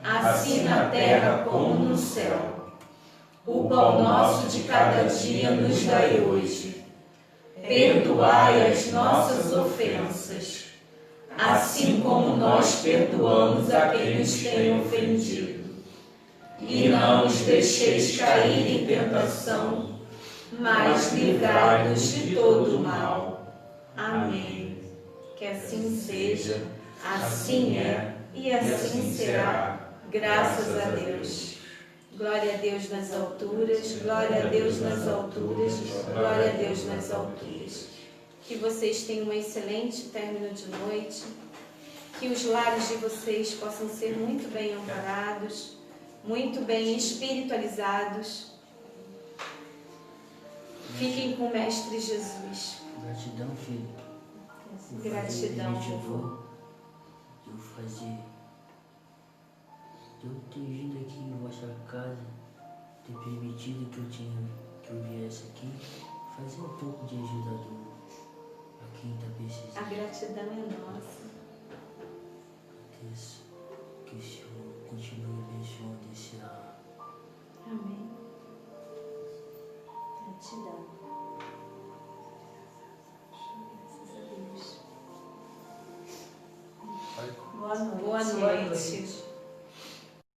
assim na terra como no céu. O pão nosso de cada dia nos dai hoje. Perdoai as nossas ofensas, assim como nós perdoamos a quem nos tem ofendido. E não nos deixeis cair em tentação, mas livrai-nos de todo o mal. Amém. Que assim seja, assim é e assim será, graças a Deus. Glória a Deus nas alturas, glória a Deus nas alturas, glória a Deus nas alturas. Que vocês tenham um excelente término de noite. Que os lares de vocês possam ser muito bem amparados, muito bem espiritualizados. Fiquem com o Mestre Jesus. Gratidão, filho. Gratidão, vovô. Eu fazer. De eu ter vindo aqui em vossa casa, ter permitido que eu viesse aqui, fazer um pouco de ajudador a quem está precisando. A gratidão é nossa. Agradeço. Que o Senhor continue abençoando esse lar. Amém. Gratidão. Graças a Deus. Boa noite. Boa noite.